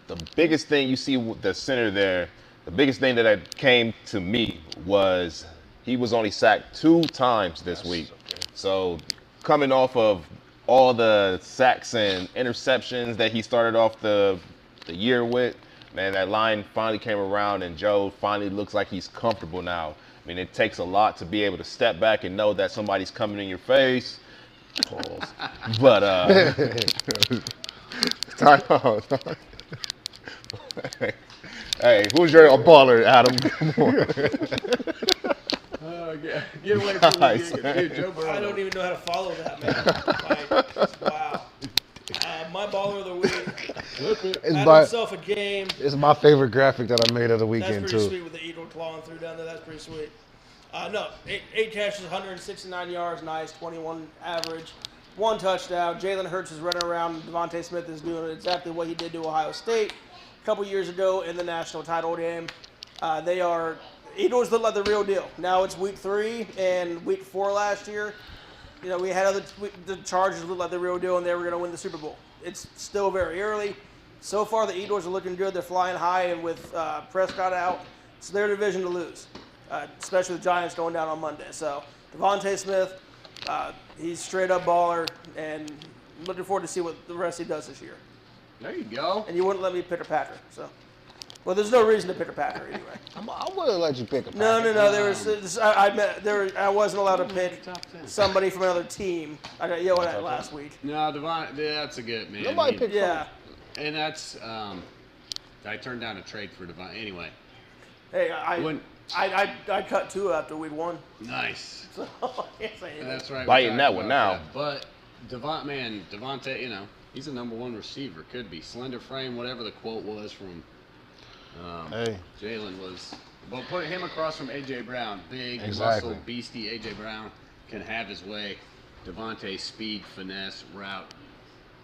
The biggest thing you see with the center there, the biggest thing that came to me was he was only sacked 2 times this week. So coming off of all the sacks and interceptions that he started off the year with, man, that line finally came around and Joe finally looks like he's comfortable now. I mean, it takes a lot to be able to step back and know that somebody's coming in your face. Pause. But, time out. Hey, who's your baller, Adam? Come on. Get away from Guys. me. Dude, Joe Burrow. I don't even know how to follow that, man. Like, wow. My baller of the week. Had himself a game. It's my favorite graphic that I made of the That's weekend, pretty too. sweet with the Eagle clawing through down there. That's pretty sweet. No, eight catches, 169 yards, nice, 21 average, 1 touchdown. Jalen Hurts is running around. Devontae Smith is doing exactly what he did to Ohio State a couple years ago in the national title game. Eagles look like the real deal. Now it's week 3 and week 4 last year. You know, we had the Chargers look like the real deal and they were going to win the Super Bowl. It's still very early. So far, the Eagles are looking good. They're flying high, and with Prescott out, it's their division to lose, especially the Giants going down on Monday. So Devontae Smith, he's straight up baller, and looking forward to see what the rest he does this year. There you go. And you wouldn't let me pick a Packer, so. Well, there's no reason to pick a Packer anyway. I would have let you pick a No. Packer. I wasn't allowed to pick somebody from another team. I got yelled at last week. No, that's a good man. Nobody picked Yeah. And that's I turned down a trade for Devon. Anyway, Hey, I cut 2 after week 1. nice. So I can't say anything. That's right. we Biting talked that one about now. that. But Devontae, you know, he's a number 1 receiver. Could be slender frame, whatever the quote was from Hey. Jalen was. But put him across from A.J. Brown, big, Exactly. muscle, beastie A.J. Brown can have his way. Devontae, speed, finesse, route,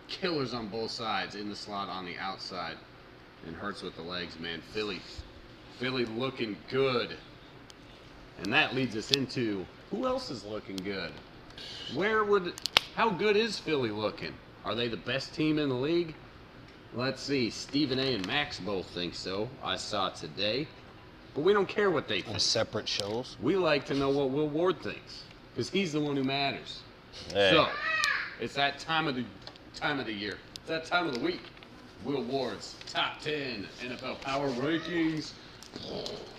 killers on both sides, in the slot, on the outside, and Hurts with the legs, man. Philly looking good. And that leads us into who else is looking good? How good is Philly looking? Are they the best team in the league? Let's see. Stephen A. and Max both think so. I saw today. But we don't care what they think. On separate shows. We like to know what Will Ward thinks, because he's the one who matters. Hey. So, it's that time of the year. It's that time of the week. Will Ward's top 10 NFL Power Rankings.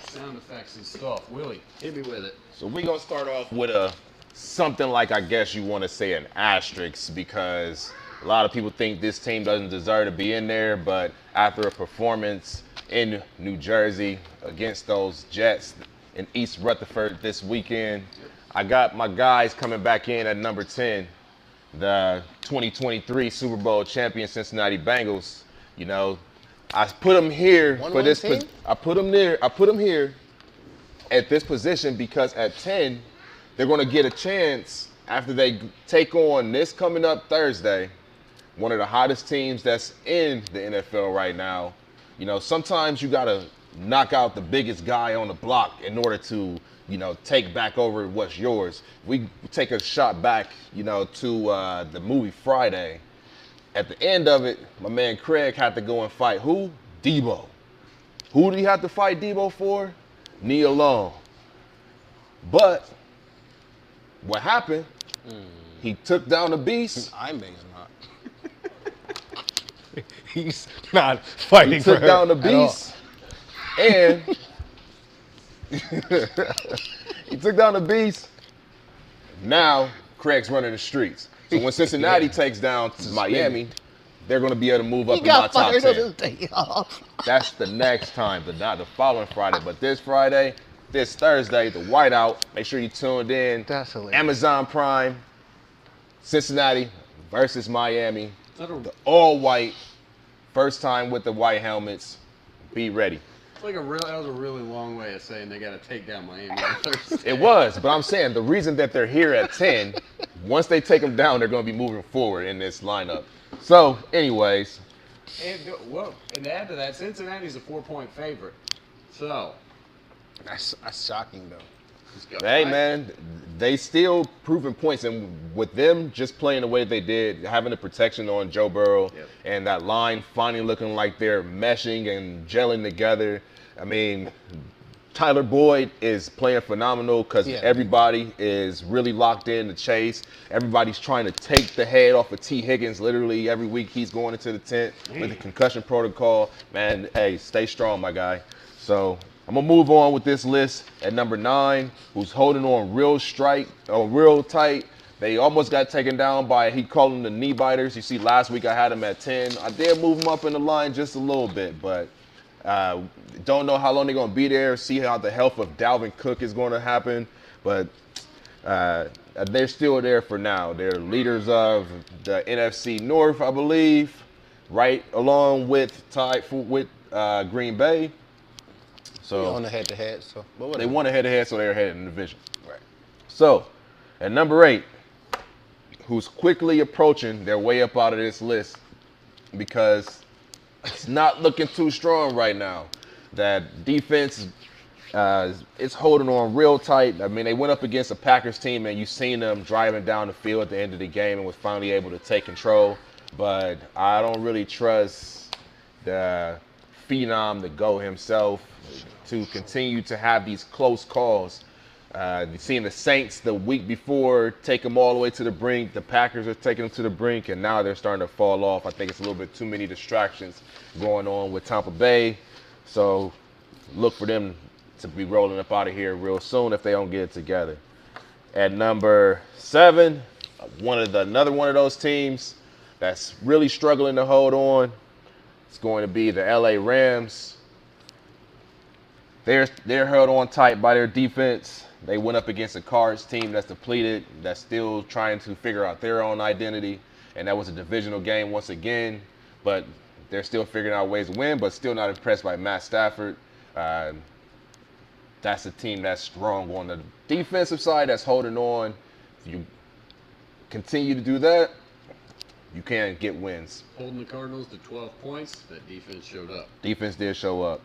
Sound effects and stuff. Willie, hit me with it. So we're going to start off with something like, I guess you want to say, an asterisk, because a lot of people think this team doesn't deserve to be in there, but after a performance in New Jersey against those Jets in East Rutherford this weekend, I got my guys coming back in at number 10, the 2023 Super Bowl champion Cincinnati Bengals. You know, I put them here for this. I put them here at this position because at 10, they're going to get a chance after they take on this coming up Thursday, one of the hottest teams that's in the NFL right now. You know, sometimes you got to knock out the biggest guy on the block in order to, you know, take back over what's yours. We take a shot back, you know, to the movie Friday. At the end of it, my man Craig had to go and fight who? Debo. Who did he have to fight Debo for? Nia Long. But what happened? He took down the beast. I'm basing not. He's not fighting He for took her down the at all. beast. And he took down the beast. Now Craig's running the streets. So when Cincinnati takes down Miami, they're going to be able to move up in my top 10. That's the next time, but not the following Friday. But this Friday, this Thursday, the whiteout. Make sure you tuned in. That's hilarious. Amazon Prime, Cincinnati versus Miami. The all white, first time with the white helmets. Be ready. It's like that was a really long way of saying they got to take down Miami on Thursday. It was, but I'm saying the reason that they're here at 10, once they take them down, they're going to be moving forward in this lineup. So, anyways. And to add to that, Cincinnati's a 4-point favorite. So. That's shocking, though. Hey, man, they still proving points. And with them just playing the way they did, having the protection on Joe Burrow, and that line finally looking like they're meshing and gelling together. I mean, Tyler Boyd is playing phenomenal because everybody is really locked in to Chase. Everybody's trying to take the head off of T. Higgins. Literally every week he's going into the tent with the concussion protocol. Man, hey, stay strong, my guy. So I'm going to move on with this list at number 9, who's holding on real tight. They almost got taken down by, he called them the knee biters. You see, last week I had him at 10. I did move him up in the line just a little bit, but don't know how long they're going to be there. See how the health of Dalvin Cook is going to happen. But they're still there for now. They're leaders of the NFC North, I believe, right along with Green Bay. So on the head-to-head. So they won a head-to-head, so they're ahead in the division. Right. So at number 8, who's quickly approaching their way up out of this list because it's not looking too strong right now. That defense is holding on real tight. I mean, they went up against a Packers team, and you've seen them driving down the field at the end of the game and was finally able to take control. But I don't really trust the phenom, the GOAT himself, to continue to have these close calls. You've seen the Saints the week before take them all the way to the brink. The Packers are taking them to the brink, and now they're starting to fall off. I think it's a little bit too many distractions going on with Tampa Bay. So look for them to be rolling up out of here real soon if they don't get it together. At number 7, another one of those teams that's really struggling to hold on, it's going to be the LA Rams. They're held on tight by their defense. They went up against a Cards team that's depleted, that's still trying to figure out their own identity, and that was a divisional game once again. But they're still figuring out ways to win, but still not impressed by Matt Stafford. That's a team that's strong on the defensive side, that's holding on. If you continue to do that, you can get wins. Holding the Cardinals to 12 points, that defense showed up. Defense did show up.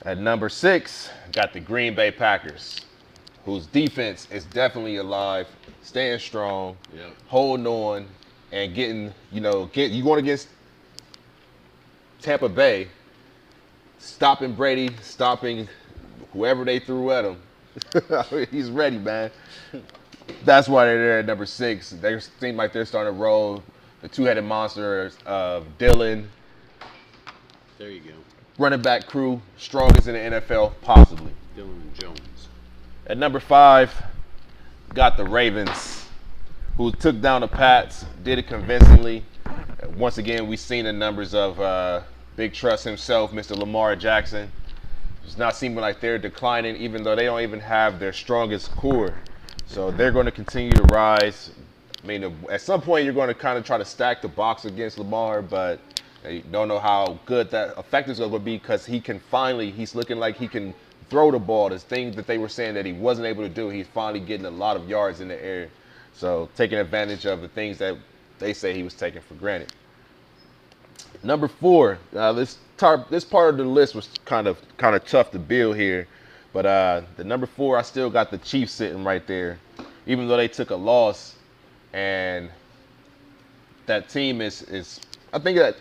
At number 6, got the Green Bay Packers, whose defense is definitely alive, staying strong, holding on, and getting, you going against Tampa Bay, stopping Brady, stopping whoever they threw at him. He's ready, man. That's why they're there at number 6. They seem like they're starting to roll. The two-headed monster of Dylan. There you go. Running back crew, strongest in the NFL, possibly. Dylan Jones. At number 5, got the Ravens, who took down the Pats, did it convincingly. Once again, we've seen the numbers of Big Trust himself, Mr. Lamar Jackson. It's not seeming like they're declining, even though they don't even have their strongest core. So they're going to continue to rise. I mean, at some point, you're going to kind of try to stack the box against Lamar, but you don't know how good that effective is going to be because he's looking like he can throw the ball. The thing that they were saying that he wasn't able to do, he's finally getting a lot of yards in the air. So taking advantage of the things that they say he was taking for granted. Number 4, this part of the list was kind of tough to build here, but the number 4, I still got the Chiefs sitting right there, even though they took a loss, and that team is. I think that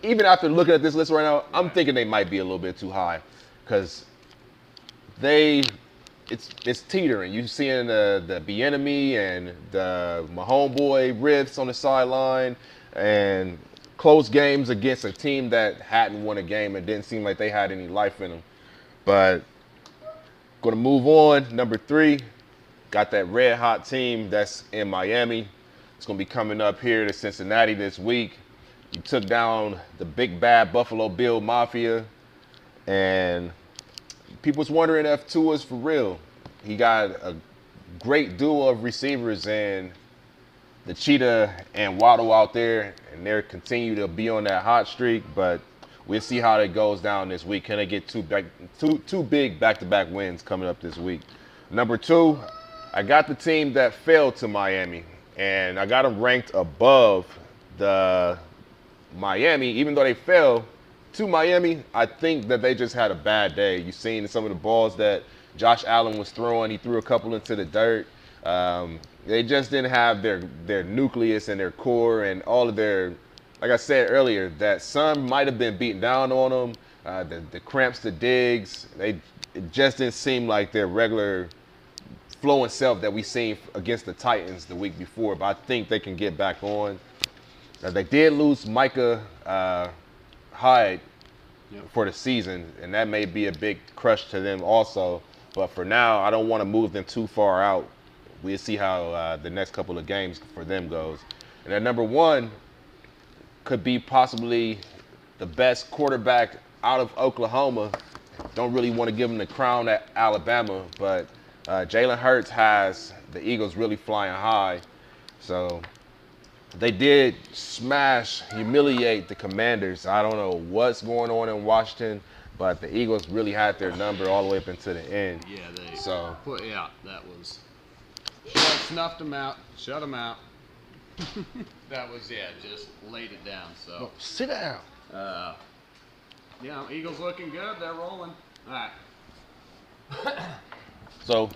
even after looking at this list right now, I'm thinking they might be a little bit too high, because it's teetering. You seeing the Bieniemy and the Homeboy riffs on the sideline, and close games against a team that hadn't won a game and didn't seem like they had any life in them. But going to move on. Number 3, got that red hot team that's in Miami. It's going to be coming up here to Cincinnati this week. You took down the big bad Buffalo Bill Mafia, and people's wondering if Tua's for real. He got a great duo of receivers in the Cheetah and Waddle out there, and they're continue to be on that hot streak, but we'll see how it goes down this week. Can they get two big back-to-back wins coming up this week? Number 2, I got the team that fell to Miami, and I got them ranked above the Miami. Even though they fell to Miami, I think that they just had a bad day. You've seen some of the balls that Josh Allen was throwing. He threw a couple into the dirt. They just didn't have their nucleus and their core and all of their, like I said earlier, that some might have been beaten down on them. The cramps, the digs, it just didn't seem like their regular flowing self that we seen against the Titans the week before. But I think they can get back on. They did lose Micah Hyde for the season, and that may be a big crush to them also. But for now, I don't want to move them too far out. We'll see how the next couple of games for them goes. And at number 1 could be possibly the best quarterback out of Oklahoma. Don't really want to give him the crown at Alabama, but Jalen Hurts has the Eagles really flying high. So they did humiliate the Commanders. I don't know what's going on in Washington, but the Eagles really had their number all the way up into the end. Yeah, that was. Snuffed them out, shut them out. That was, just laid it down. So Sit down. Eagles looking good. They're rolling. All right. So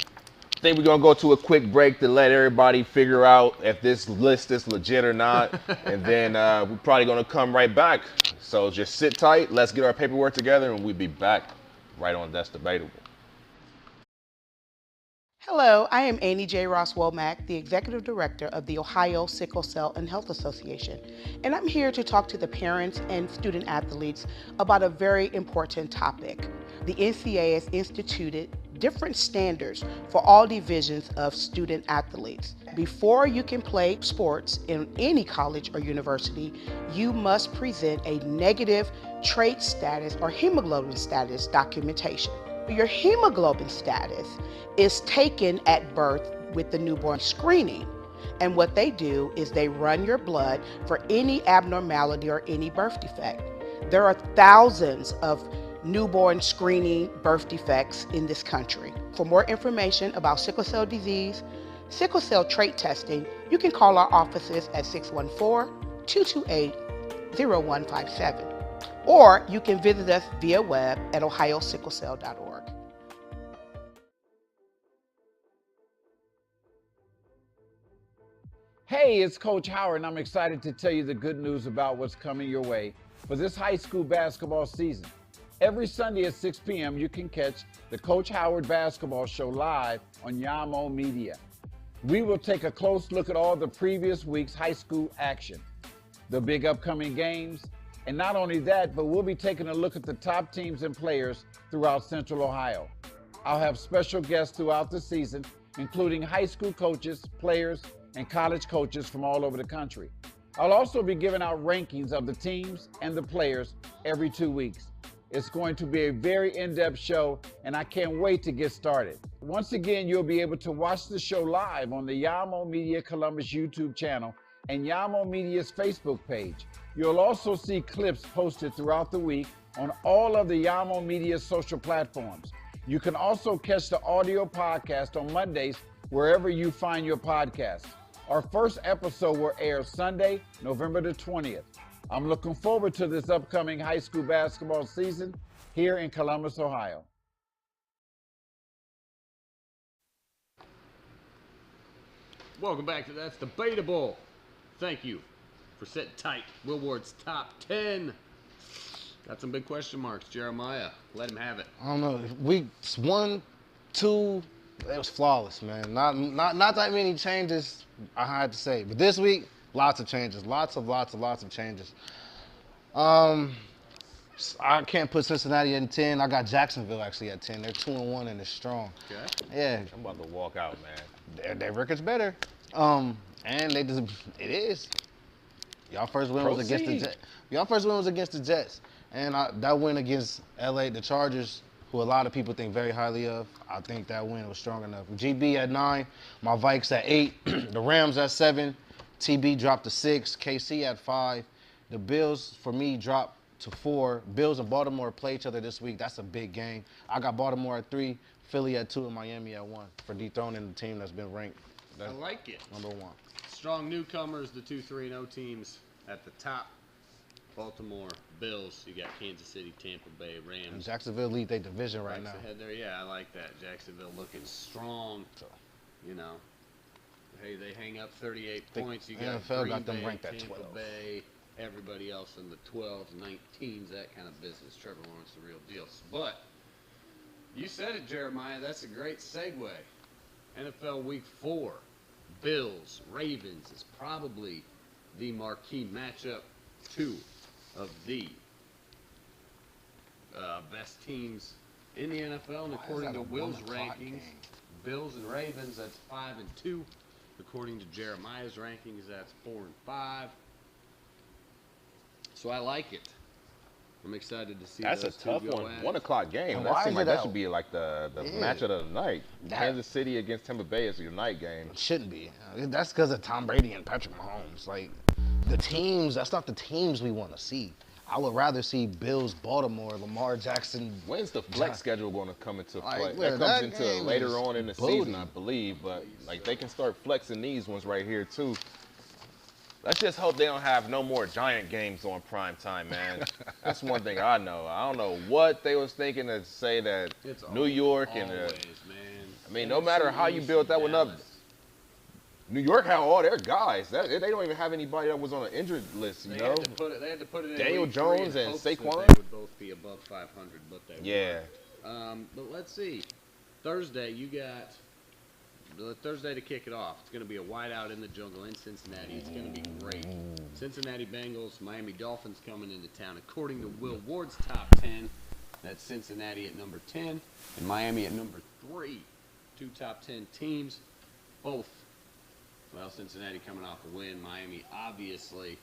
I think we're going to go to a quick break to let everybody figure out if this list is legit or not. And then we're probably going to come right back. So just sit tight. Let's get our paperwork together, and we'll be back right on That's Debatable. Hello, I am Annie J. Ross Womack, the Executive Director of the Ohio Sickle Cell and Health Association, and I'm here to talk to the parents and student athletes about a very important topic. The NCAA has instituted different standards for all divisions of student athletes. Before you can play sports in any college or university, you must present a negative trait status or hemoglobin status documentation. Your hemoglobin status is taken at birth with the newborn screening. And what they do is they run your blood for any abnormality or any birth defect. There are thousands of newborn screening birth defects in this country. For more information about sickle cell disease, sickle cell trait testing, you can call our offices at 614-228-0157. Or you can visit us via web at ohiosicklecell.org. Hey, it's Coach Howard, and I'm excited to tell you the good news about what's coming your way for this high school basketball season. Every Sunday at 6 p.m., you can catch the Coach Howard Basketball Show live on Yamo Media. We will take a close look at all the previous week's high school action, the big upcoming games, and not only that, but we'll be taking a look at the top teams and players throughout Central Ohio. I'll have special guests throughout the season, including high school coaches, players, and college coaches from all over the country. I'll also be giving out rankings of the teams and the players every 2 weeks. It's going to be a very in-depth show, and I can't wait to get started. Once again, you'll be able to watch the show live on the Yamo Media Columbus YouTube channel and Yamo Media's Facebook page. You'll also see clips posted throughout the week on all of the Yamo Media social platforms. You can also catch the audio podcast on Mondays wherever you find your podcasts. Our first episode will air Sunday, November the 20th. I'm looking forward to this upcoming high school basketball season here in Columbus, Ohio. Welcome back to That's Debatable. Thank you for sitting tight. Will Ward's top 10. Got some big question marks. Jeremiah, let him have it. I don't know. Weeks 1, 2, it was flawless, man. Not that many changes, I had to say. But this week, lots of changes. Lots of changes. I can't put Cincinnati at 10. I got Jacksonville actually at 10. They're 2-1 and they're strong. Okay. Yeah, I'm about to walk out, man. their record's better. And it is. Y'all first win was against the Jets. Y'all first win was against the Jets, and that win against the Chargers, who a lot of people think very highly of. I think that win was strong enough. GB at 9, my Vikes at 8, the Rams at 7, TB dropped to 6, KC at 5. The Bills for me dropped to 4. Bills and Baltimore play each other this week. That's a big game. I got Baltimore at 3, Philly at 2, and Miami at 1 for dethroning the team that's been ranked. I like it. Number 1. Strong newcomers, the 2-3-0 teams at the top. Baltimore, Bills. You got Kansas City, Tampa Bay, Rams. And Jacksonville lead their division right now. Ahead there. Yeah, I like that. Jacksonville looking strong. You know, hey, they hang up 38 points. You got NFL Green got them Bay, ranked at Tampa 12. Bay, everybody else in the 12s, 19s, that kind of business. Trevor Lawrence, the real deal. But you said it, Jeremiah. That's a great segue. NFL Week 4. Bills, Ravens is probably the marquee matchup. 2 of the best teams in the NFL, and according to Will's rankings, Bills and Ravens, that's 5 and 2. According to Jeremiah's rankings, that's 4 and 5. So I like it. I'm excited to see. That's a those tough two go one. at it. 1 o'clock game. And That why seems is like it that out? should be like the match of the night. Kansas City against Tampa Bay is your night game. It shouldn't be. That's because of Tom Brady and Patrick Mahomes. Like, the teams, that's not the teams we want to see. I would rather see Bills, Baltimore, Lamar Jackson. When's the flex schedule going to come into play? Like, that that comes into game later is on in the booty. season, I believe. But like they can start flexing these ones right here too. Let's just hope they don't have no more Giant games on prime time, man. That's one thing I know. I don't know what they was thinking to say that It's New York always, and man. I mean, no matter how you built that one up, New York had all their guys. They don't even have anybody that was on an injured list, you They know. had to put it in Daniel week 3 Jones in and hopes that Saquon? They would both be above 500, but they Yeah. weren't. But let's see. Thursday, you got Thursday to kick it off. It's going to be a whiteout in the jungle in Cincinnati. It's going to be great. Cincinnati Bengals, Miami Dolphins coming into town. According to Will Ward's top 10, that's Cincinnati at number 10 and Miami at number 3. 2 top 10 teams, both. Well, Cincinnati coming off a win. Miami, obviously,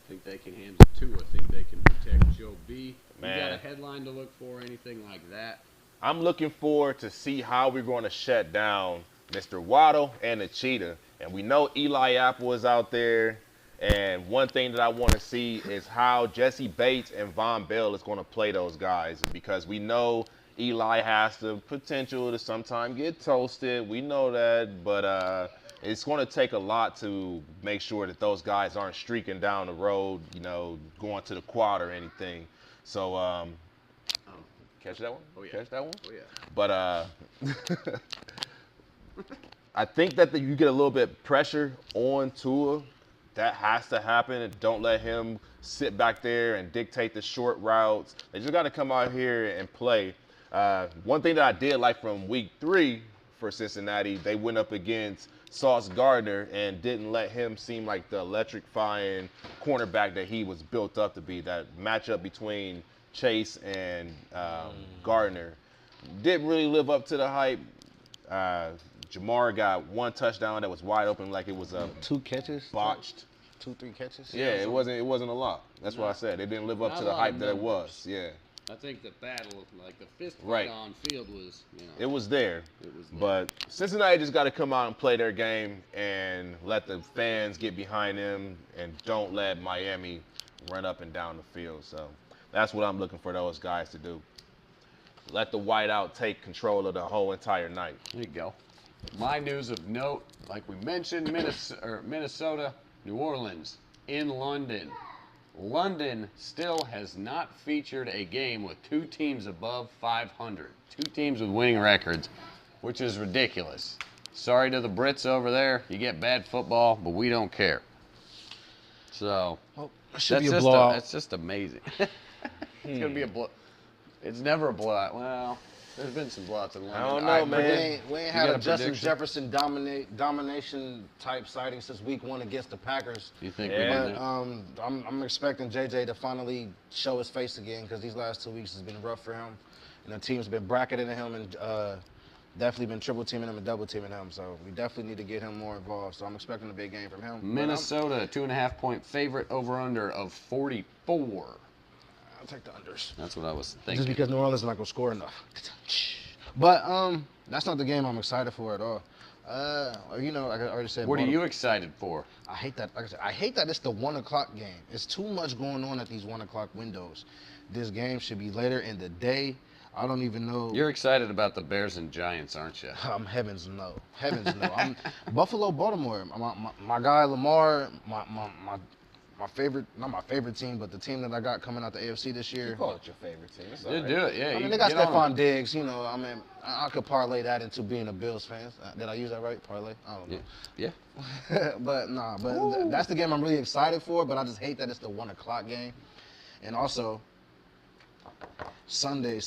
think they can handle 2. I think they can protect Joe B. Man. You got a headline to look for, anything like that? I'm looking forward to see how we're going to shut down Mr. Waddle and the Cheetah. And we know Eli Apple is out there. And one thing that I want to see is how Jesse Bates and Von Bell is going to play those guys. Because we know Eli has the potential to sometimes get toasted. We know that. But it's going to take a lot to make sure that those guys aren't streaking down the road, you know, going to the quad or anything. So, catch that one? Oh, yeah. Catch that one? Oh, yeah. But I think that you get a little bit pressure on Tua. That has to happen. And don't let him sit back there and dictate the short routes. They just got to come out here and play. One thing that I did like from week 3 for Cincinnati, they went up against Sauce Gardner and didn't let him seem like the electrifying cornerback that he was built up to be. That matchup between Chase and Gardner didn't really live up to the hype. Jamar got 1 touchdown that was wide open, like it was a 2 catches, botched. 2-3 catches. Yeah, it wasn't a lot. That's what I said. It didn't live up Not to a the lot hype of that it numbers. was. Yeah, I think the battle, like the fist fight Right. on field was, you know. it was there. It was there. But Cincinnati just got to come out and play their game and let the fans get behind them and don't let Miami run up and down the field. So that's what I'm looking for those guys to do. Let the whiteout take control of the whole entire night. There you go. My news of note, like we mentioned, Minnesota, New Orleans, in London. London still has not featured a game with 2 teams above 500. 2 teams with winning records, which is ridiculous. Sorry to the Brits over there. You get bad football, but we don't care. So Should be a blowout. that's just amazing. It's gonna be a blow. It's never a blowout. Well, There's been some lots in London. I don't All right, know, man. We ain't You had got a a Justin prediction? Jefferson domination type sighting since week 1 against the Packers. You think Yeah. we But I'm expecting JJ to finally show his face again because these last 2 weeks has been rough for him. And the team's been bracketing him and definitely been triple teaming him and double teaming him. So we definitely need to get him more involved. So I'm expecting a big game from him. But Minnesota, 2.5-point favorite, over/under of 44. I'll take the unders. That's what I was thinking. Just because New Orleans is not gonna score enough. But that's not the game I'm excited for at all. You know, like I already said. What are you excited for? I hate that. Like I said, I hate that it's the 1 o'clock game. It's too much going on at these 1 o'clock windows. This game should be later in the day. I don't even know. You're excited about the Bears and Giants, aren't you? Heavens no. Heavens no. I'm Buffalo, Baltimore. My guy Lamar. My favorite, not my favorite team, but the team that I got coming out the AFC this year. You call it your favorite team. It's all You right. do it, yeah. I you mean, they got get on Stephon it. Diggs, you know. I mean, I could parlay that into being a Bills fan. Did I use that right? Parlay? I don't know. Yeah. But nah, that's the game I'm really excited for. But I just hate that it's the 1 o'clock game, and also Sunday.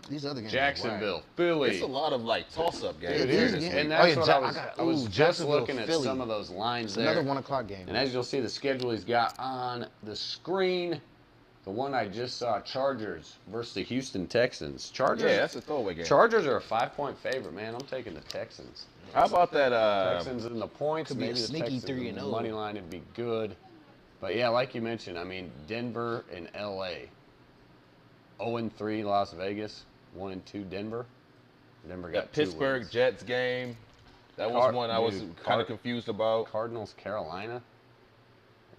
These other games. are Jacksonville, Philly. It's a lot of like toss-up games. It It is, is, yeah. and Oh, that's yeah, what I was just Jacksonville, looking at Philly. some of those lines It's there. another 1 o'clock game. And as you'll see, the schedule he's got on the screen, the one I just saw, Chargers versus the Houston Texans. Chargers. Yeah, that's a throwaway game. Chargers are a 5-point favorite, man. I'm taking the Texans. How about that? Texans in the points. Could be a Maybe the sneaky Texans 3-0. in the money line would be good. But yeah, like you mentioned, I mean, Denver and LA. 0-3 Las Vegas, 1-2 Denver. Denver got That Pittsburgh 2 wins. Jets game. That was one I was kind of confused about. Cardinals, Carolina.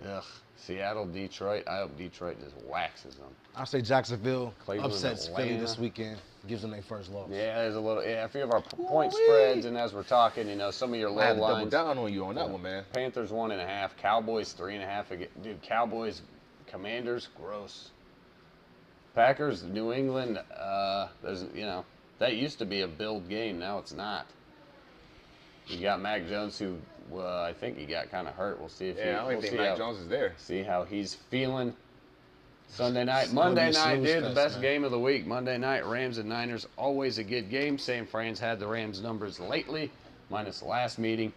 Ugh. Seattle, Detroit. I hope Detroit just waxes them. I say Jacksonville Cleveland, upsets Philly Atlanta. this weekend. Gives them their first loss. Yeah, there's a little. Yeah, a few of our point spreads, and as we're talking, you know, some of your I low had to double lines. down on you on that one, man. Panthers 1.5, Cowboys 3.5 again. Dude, Cowboys, Commanders, gross. Packers, New England. There's, you know, that used to be a build game. Now it's not. You got Mac Jones, who I think he got kind of hurt. We'll see if Yeah, I don't even think Mac Jones is there. See how he's feeling. Sunday night, It's gonna Monday be a night, snooze dude, the fest, best man. game of the week. Monday night, Rams and Niners, always a good game. San Fran's had the Rams numbers lately, minus the last meeting.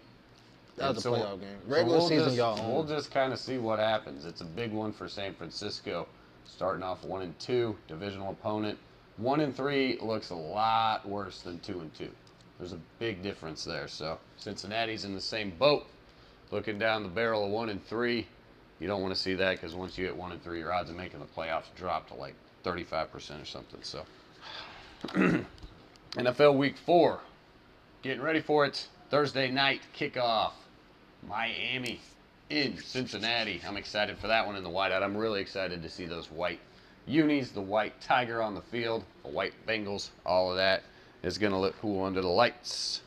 That was a And playoff game. Regular season, y'all own. We'll just kind of see what happens. It's a big one for San Francisco, starting off 1-2, divisional opponent. 1-3 looks a lot worse than 2-2. There's a big difference there. So Cincinnati's in the same boat, looking down the barrel of 1-3. You don't want to see that because once you hit 1-3, your odds of making the playoffs drop to like 35% or something. So NFL Week 4, getting ready for it. Thursday night kickoff. Miami in Cincinnati. I'm excited for that one in the whiteout. I'm really excited to see those white unis, the white tiger on the field, the white Bengals, all of that is going to look cool under the lights.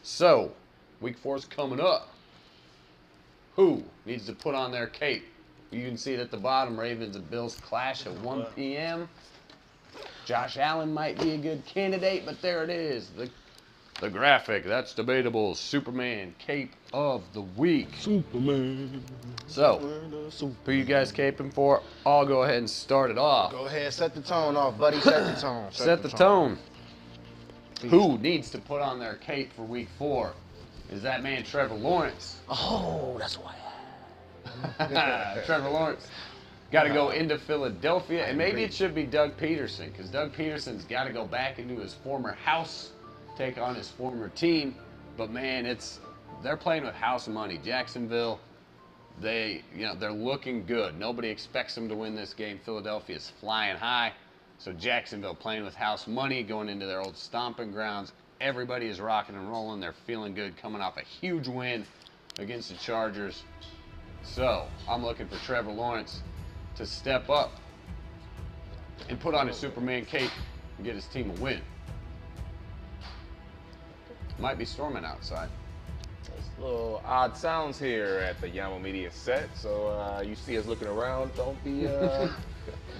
So, Week 4 is coming up. Who needs to put on their cape? You can see it at the bottom. Ravens and Bills clash at 1 p.m. Josh Allen might be a good candidate, but there it is. The graphic. That's debatable. Superman cape of the week. Superman. So, who you guys caping for? I'll go ahead and start it off. Go ahead, set the tone off, buddy. Set the tone. Set the tone. Who needs to put on their cape for Week 4? Is that man Trevor Lawrence? Oh, that's why. Trevor Lawrence got to go into Philadelphia, and maybe it should be Doug Peterson, because Doug Peterson's got to go back into his former house, take on his former team. But man, they're playing with house money. Jacksonville, they're looking good. Nobody expects them to win this game. Philadelphia's flying high, so Jacksonville playing with house money, going into their old stomping grounds. Everybody is rocking and rolling. They're feeling good, coming off a huge win against the Chargers. So I'm looking for Trevor Lawrence to step up and put on his Superman cape and get his team a win. Might be storming outside. Little odd sounds here at the Yamo Media set, so you see us looking around, don't be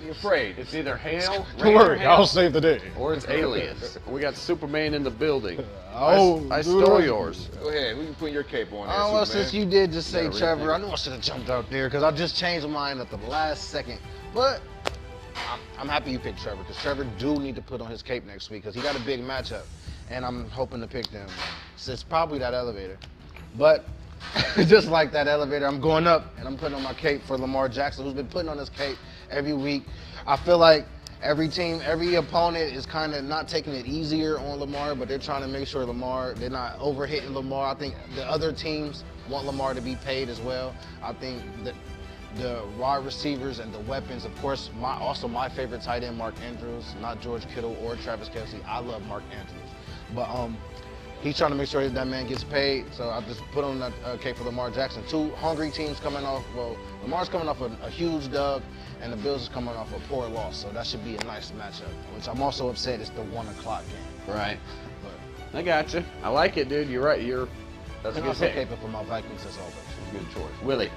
afraid. It's either hail, Don't rain, or worry, hail, I'll save the day. or it's aliens. We got Superman in the building. Oh, I dude. stole yours. Go ahead, we can put your cape on there, Oh, well, Superman. since you did just say gotta Trevor, rethink. I knew I should have jumped out there because I just changed mine at the last second. But I'm happy you picked Trevor, because Trevor do need to put on his cape next week, because he got a big matchup, and I'm hoping to pick them. So it's probably that elevator. But just like that elevator, I'm going up, and I'm putting on my cape for Lamar Jackson, who's been putting on his cape every week. I feel like every team, every opponent is kind of not taking it easier on Lamar, but they're trying to make sure they're not overhitting Lamar. I think the other teams want Lamar to be paid as well. I think that the wide receivers and the weapons, of course, my favorite tight end, Mark Andrews, not George Kittle or Travis Kelce. I love Mark Andrews. But he's trying to make sure that man gets paid, so I just put on that cape for Lamar Jackson. Two hungry teams coming off, well, Lamar's coming off a huge dub, and the Bills is coming off a poor loss, so that should be a nice matchup, which I'm also upset it's the 1 o'clock game. Right. But I got you. I like it, dude. You're right. That's a good also pick. cape for my Vikings as always. Good choice. Willie.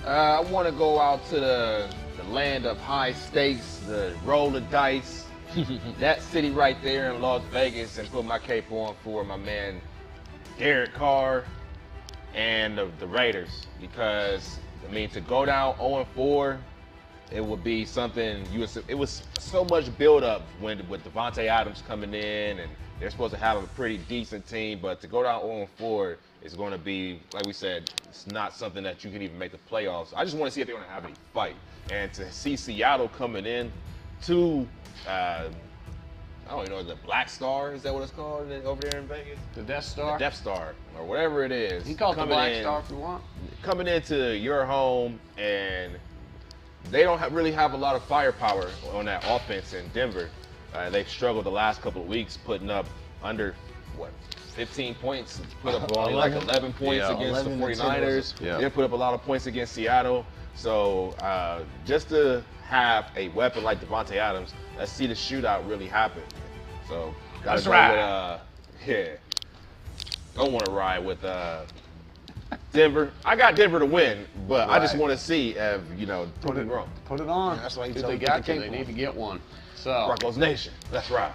I want to go out to the land of high stakes, the roll of dice, that city right there in Las Vegas, and put my cape on for my man Derek Carr and the Raiders, because I mean, to go down 0-4, it would be something it was so much build up with Devontae Adams coming in, and they're supposed to have a pretty decent team, but to go down 0-4 is going to be, like we said, it's not something that you can even make the playoffs. I just want to see if they're going to have any fight, and to see Seattle coming in to I don't even know, the Black Star, is that what it's called over there in Vegas? The Death Star? The Death Star, or whatever it is. You call it the Black Star if you want. Coming into your home, and they don't really have a lot of firepower on that offense in Denver. They've struggled the last couple of weeks, putting up under, 15 points, put up only like 11 points against the 49ers. They put up a lot of points against Seattle. So just to have a weapon like Devontae Adams, let's see the shootout really happen. So gotta go with, don't want to ride with Denver. I got Denver to win, but I just want to see if, put it wrong. Put it on. That's why if they got to, they need to get one. So Broncos Nation. That's right.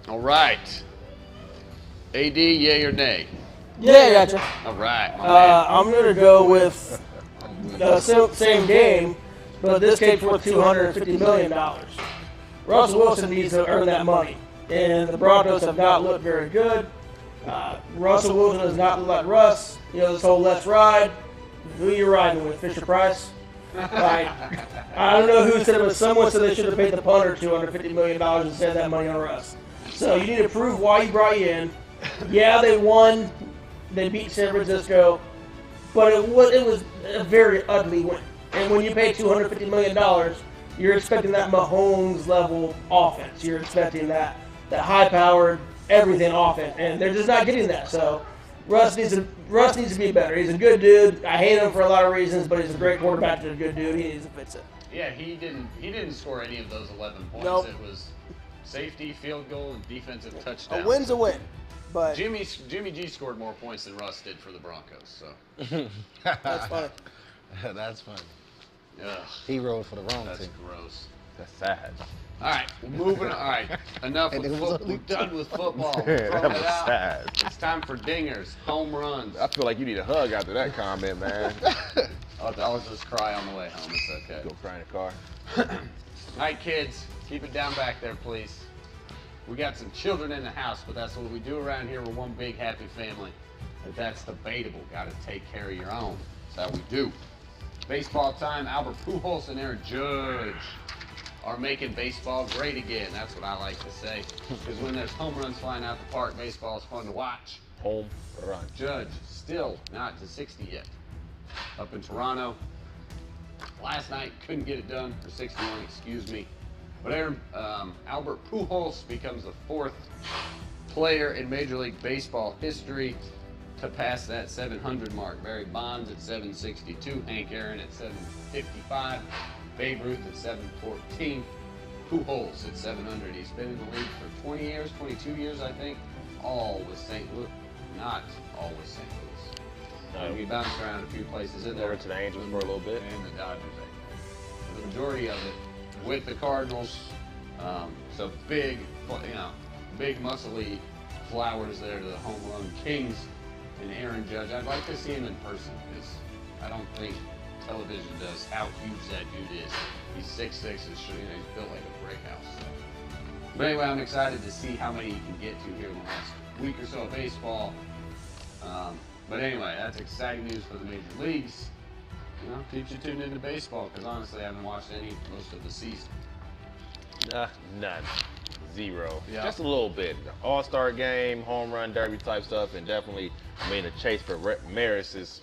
All right. AD, yay or nay? Yeah, I gotcha. All right, my man. I'm going to go with the same game, but this cape's worth $250 million. Russell Wilson needs to earn that money, and the Broncos have not looked very good. Russell Wilson has not looked like Russ. This whole let's ride. Who are you riding with, Fisher-Price? I don't know who said it, but someone said they should have paid the punter $250 million and spent that money on Russ. So you need to prove why you brought you in. Yeah, they won. They beat San Francisco. But it was a very ugly win. And when you pay $250 million, you're expecting that Mahomes-level offense. You're expecting that high-powered everything offense. And they're just not getting that. So Russ needs to be better. He's a good dude. I hate him for a lot of reasons, but he's a great quarterback and a good dude. He needs to fix it. Yeah, he didn't score any of those 11 points. Nope. It was safety, field goal, and defensive touchdown. A win's a win. But Jimmy G scored more points than Russ did for the Broncos. So that's funny. That's funny. Ugh, He rode for the wrong that's team. gross. That's sad. All right, we're moving on. All right, enough with football. We're done with football. That Throwing was it out. sad. It's time for dingers, home runs. I feel like you need a hug after that comment, man. I'll just cry on the way home. It's okay. Go cry in the car. All right, kids, keep it down back there, please. We got some children in the house, but that's what we do around here. We're one big happy family. But that's debatable. Got to take care of your own. That's how we do. Baseball time. Albert Pujols and Aaron Judge are making baseball great again. That's what I like to say. Because when there's home runs flying out the park, baseball is fun to watch. Home run. Judge still not to 60 yet. Up in Toronto. Last night couldn't get it done for 61. Excuse me. But Albert Pujols becomes the 4th player in Major League Baseball history to pass that 700 mark. Barry Bonds at 762, Hank Aaron at 755, Babe Ruth at 714, Pujols at 700. He's been in the league for 20 years, 22 years, I think, all with St. Louis, not all with St. Louis. He bounced around a few places in there. Over to the Angels for a little bit. And the Dodgers, I think. The majority of it with the Cardinals. So big, big muscly flowers there to the home run kings and Aaron Judge. I'd like to see him in person because I don't think television does how huge that dude is. He's 6'6" and he's built like a brick house. So. But anyway, I'm excited to see how many he can get to here in the last week or so of baseball. But anyway, that's exciting news for the major leagues. Keeps you tuned into baseball, because honestly, I haven't watched most of the season. None. Zero. Yeah. Just a little bit. All-Star game, home run derby type stuff, and definitely, the chase for Maris is.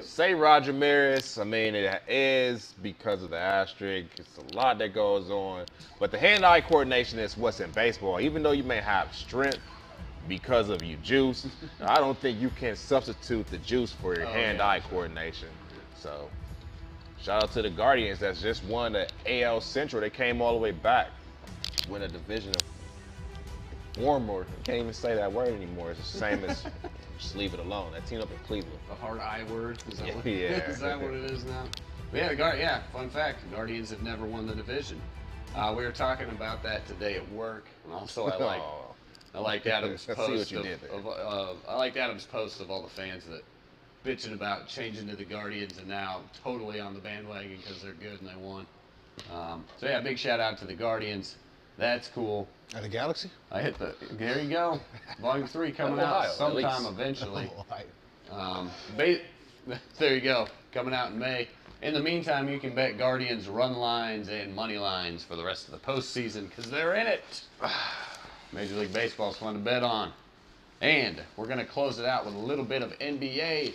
Say Roger Maris, it is because of the asterisk. It's a lot that goes on. But the hand-eye coordination is what's in baseball. Even though you may have strength because of your juice, I don't think you can substitute the juice for your hand-eye coordination. So, shout out to the Guardians that's just won the AL Central. They came all the way back, win a division of warmer. I can't even say that word anymore. It's the same as just leave it alone. That team up in Cleveland. The hard I word? Is that Yeah. What, is that what it is now? But yeah, fun fact, the Guardians have never won the division. We were talking about that today at work, and also I liked Adam's I see post what you did there. I liked Adam's post of all the fans that bitching about changing to the Guardians and now totally on the bandwagon because they're good and they won. So yeah, big shout out to the Guardians. That's cool. At the Galaxy? I hit there you go. Volume 3 coming out Ohio, sometime eventually. There you go, coming out in May. In the meantime, you can bet Guardians run lines and money lines for the rest of the postseason because they're in it. Major League Baseball is fun to bet on. And we're going to close it out with a little bit of NBA.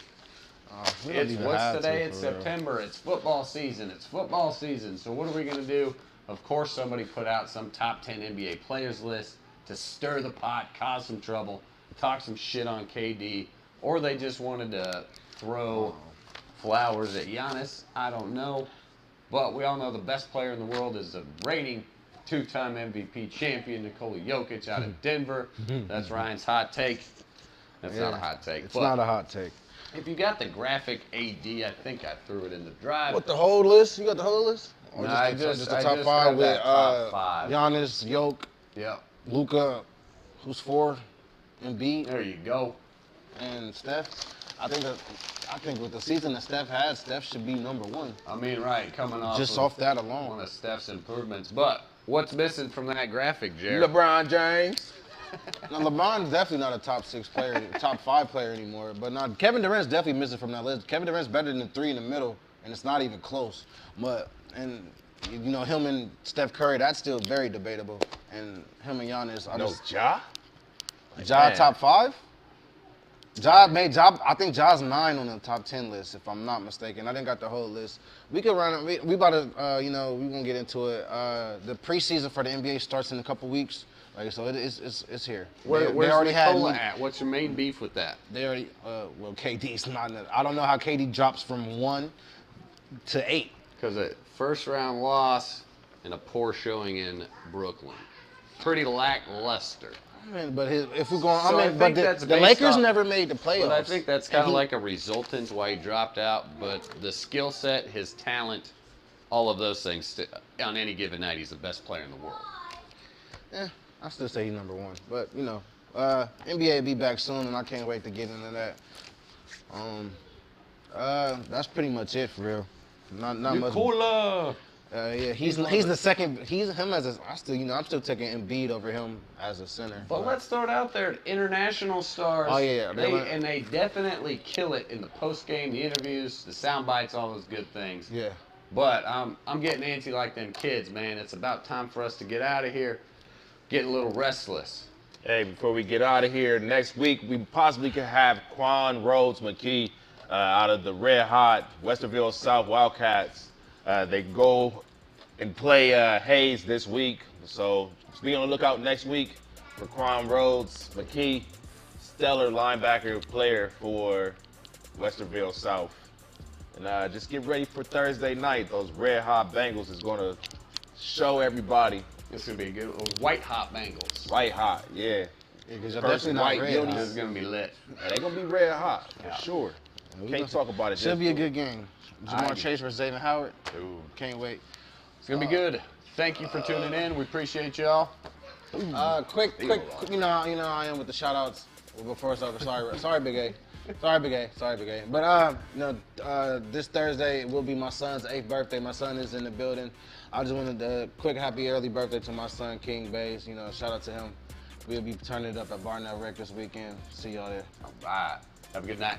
What's today? It's September. It's football season. So what are we going to do? Of course, somebody put out some top 10 NBA players list to stir the pot, cause some trouble, talk some shit on KD, or they just wanted to throw flowers at Giannis. I don't know. But we all know the best player in the world is the reigning two-time MVP champion Nikola Jokic out of Denver. That's Ryan's hot take. That's not a hot take. It's not a hot take. If you got the graphic AD, I think I threw it in the drive. What, the whole list? You got the whole list? Or No, just the I top just five grabbed with that top five. Giannis, Jokic, Yep. Luka, who's 4, Embiid, There you go. and Steph. I think with the season that Steph had, Steph should be number 1. Right, coming off Just off that one alone. of Steph's improvements. But what's missing from that graphic, Jared? LeBron James. Now, LeBron's definitely not a top 6 player, top 5 player anymore. But now Kevin Durant's definitely missing from that list. Kevin Durant's better than the 3 in the middle, and it's not even close. And him and Steph Curry, that's still very debatable. And him and Giannis, Ja? Ja top 5? I think Ja's 9 on the top 10 list, if I'm not mistaken. I didn't got the whole list. We could run it. We about to, we gonna get into it. The preseason for the NBA starts in a couple weeks. So it's here. Where's they already Nikola at? What's your main beef with that? They already, KD's not. I don't know how KD drops from 1 to 8. Because a first-round loss and a poor showing in Brooklyn. Pretty lackluster. But if we're going, So I think that's the based Lakers off- never made the playoffs. But I think that's kind of like a resultant why he dropped out. But the skill set, his talent, all of those things, on any given night, he's the best player in the world. Yeah, I still say he's number 1. But NBA will be back soon, and I can't wait to get into that. That's pretty much it for real. Not much. Nikola. Yeah, he's the second. I'm still taking Embiid over him as a center. But let's throw it out there. International stars. Oh, yeah. They definitely kill it in the post game, the interviews, the sound bites, all those good things. Yeah. But I'm getting antsy like them kids, man. It's about time for us to get out of here. Getting a little restless. Hey, before we get out of here, next week we possibly could have Quan Rhodes McKee out of the red hot Westerville South Wildcats. They go and play Hayes this week, so just be on the lookout next week for Quan Rhodes McKee, stellar linebacker player for Westerville South. And just get ready for Thursday night. Those red hot Bengals is going to show everybody. It's going to be good. White hot Bengals. White hot, yeah. Because First definitely not white red unis. hot. It's going to be lit. They're going to be red hot, for Yeah. sure. Can't talk about it. Should be a good game. Jamar I- Chase versus Xavier Howard. Dude. Can't wait. It's going to be good. Thank you for tuning in. We appreciate y'all. Quick, I am with the shout outs. We'll go first. Sorry, Big A. Sorry, Big A. Sorry, Big A. But, this Thursday will be my son's 8th birthday. My son is in the building. I just wanted a quick happy early birthday to my son, King Bays. You know, shout out to him. We'll be turning it up at Barnell Rec this weekend. See y'all there. All right. Have a good night.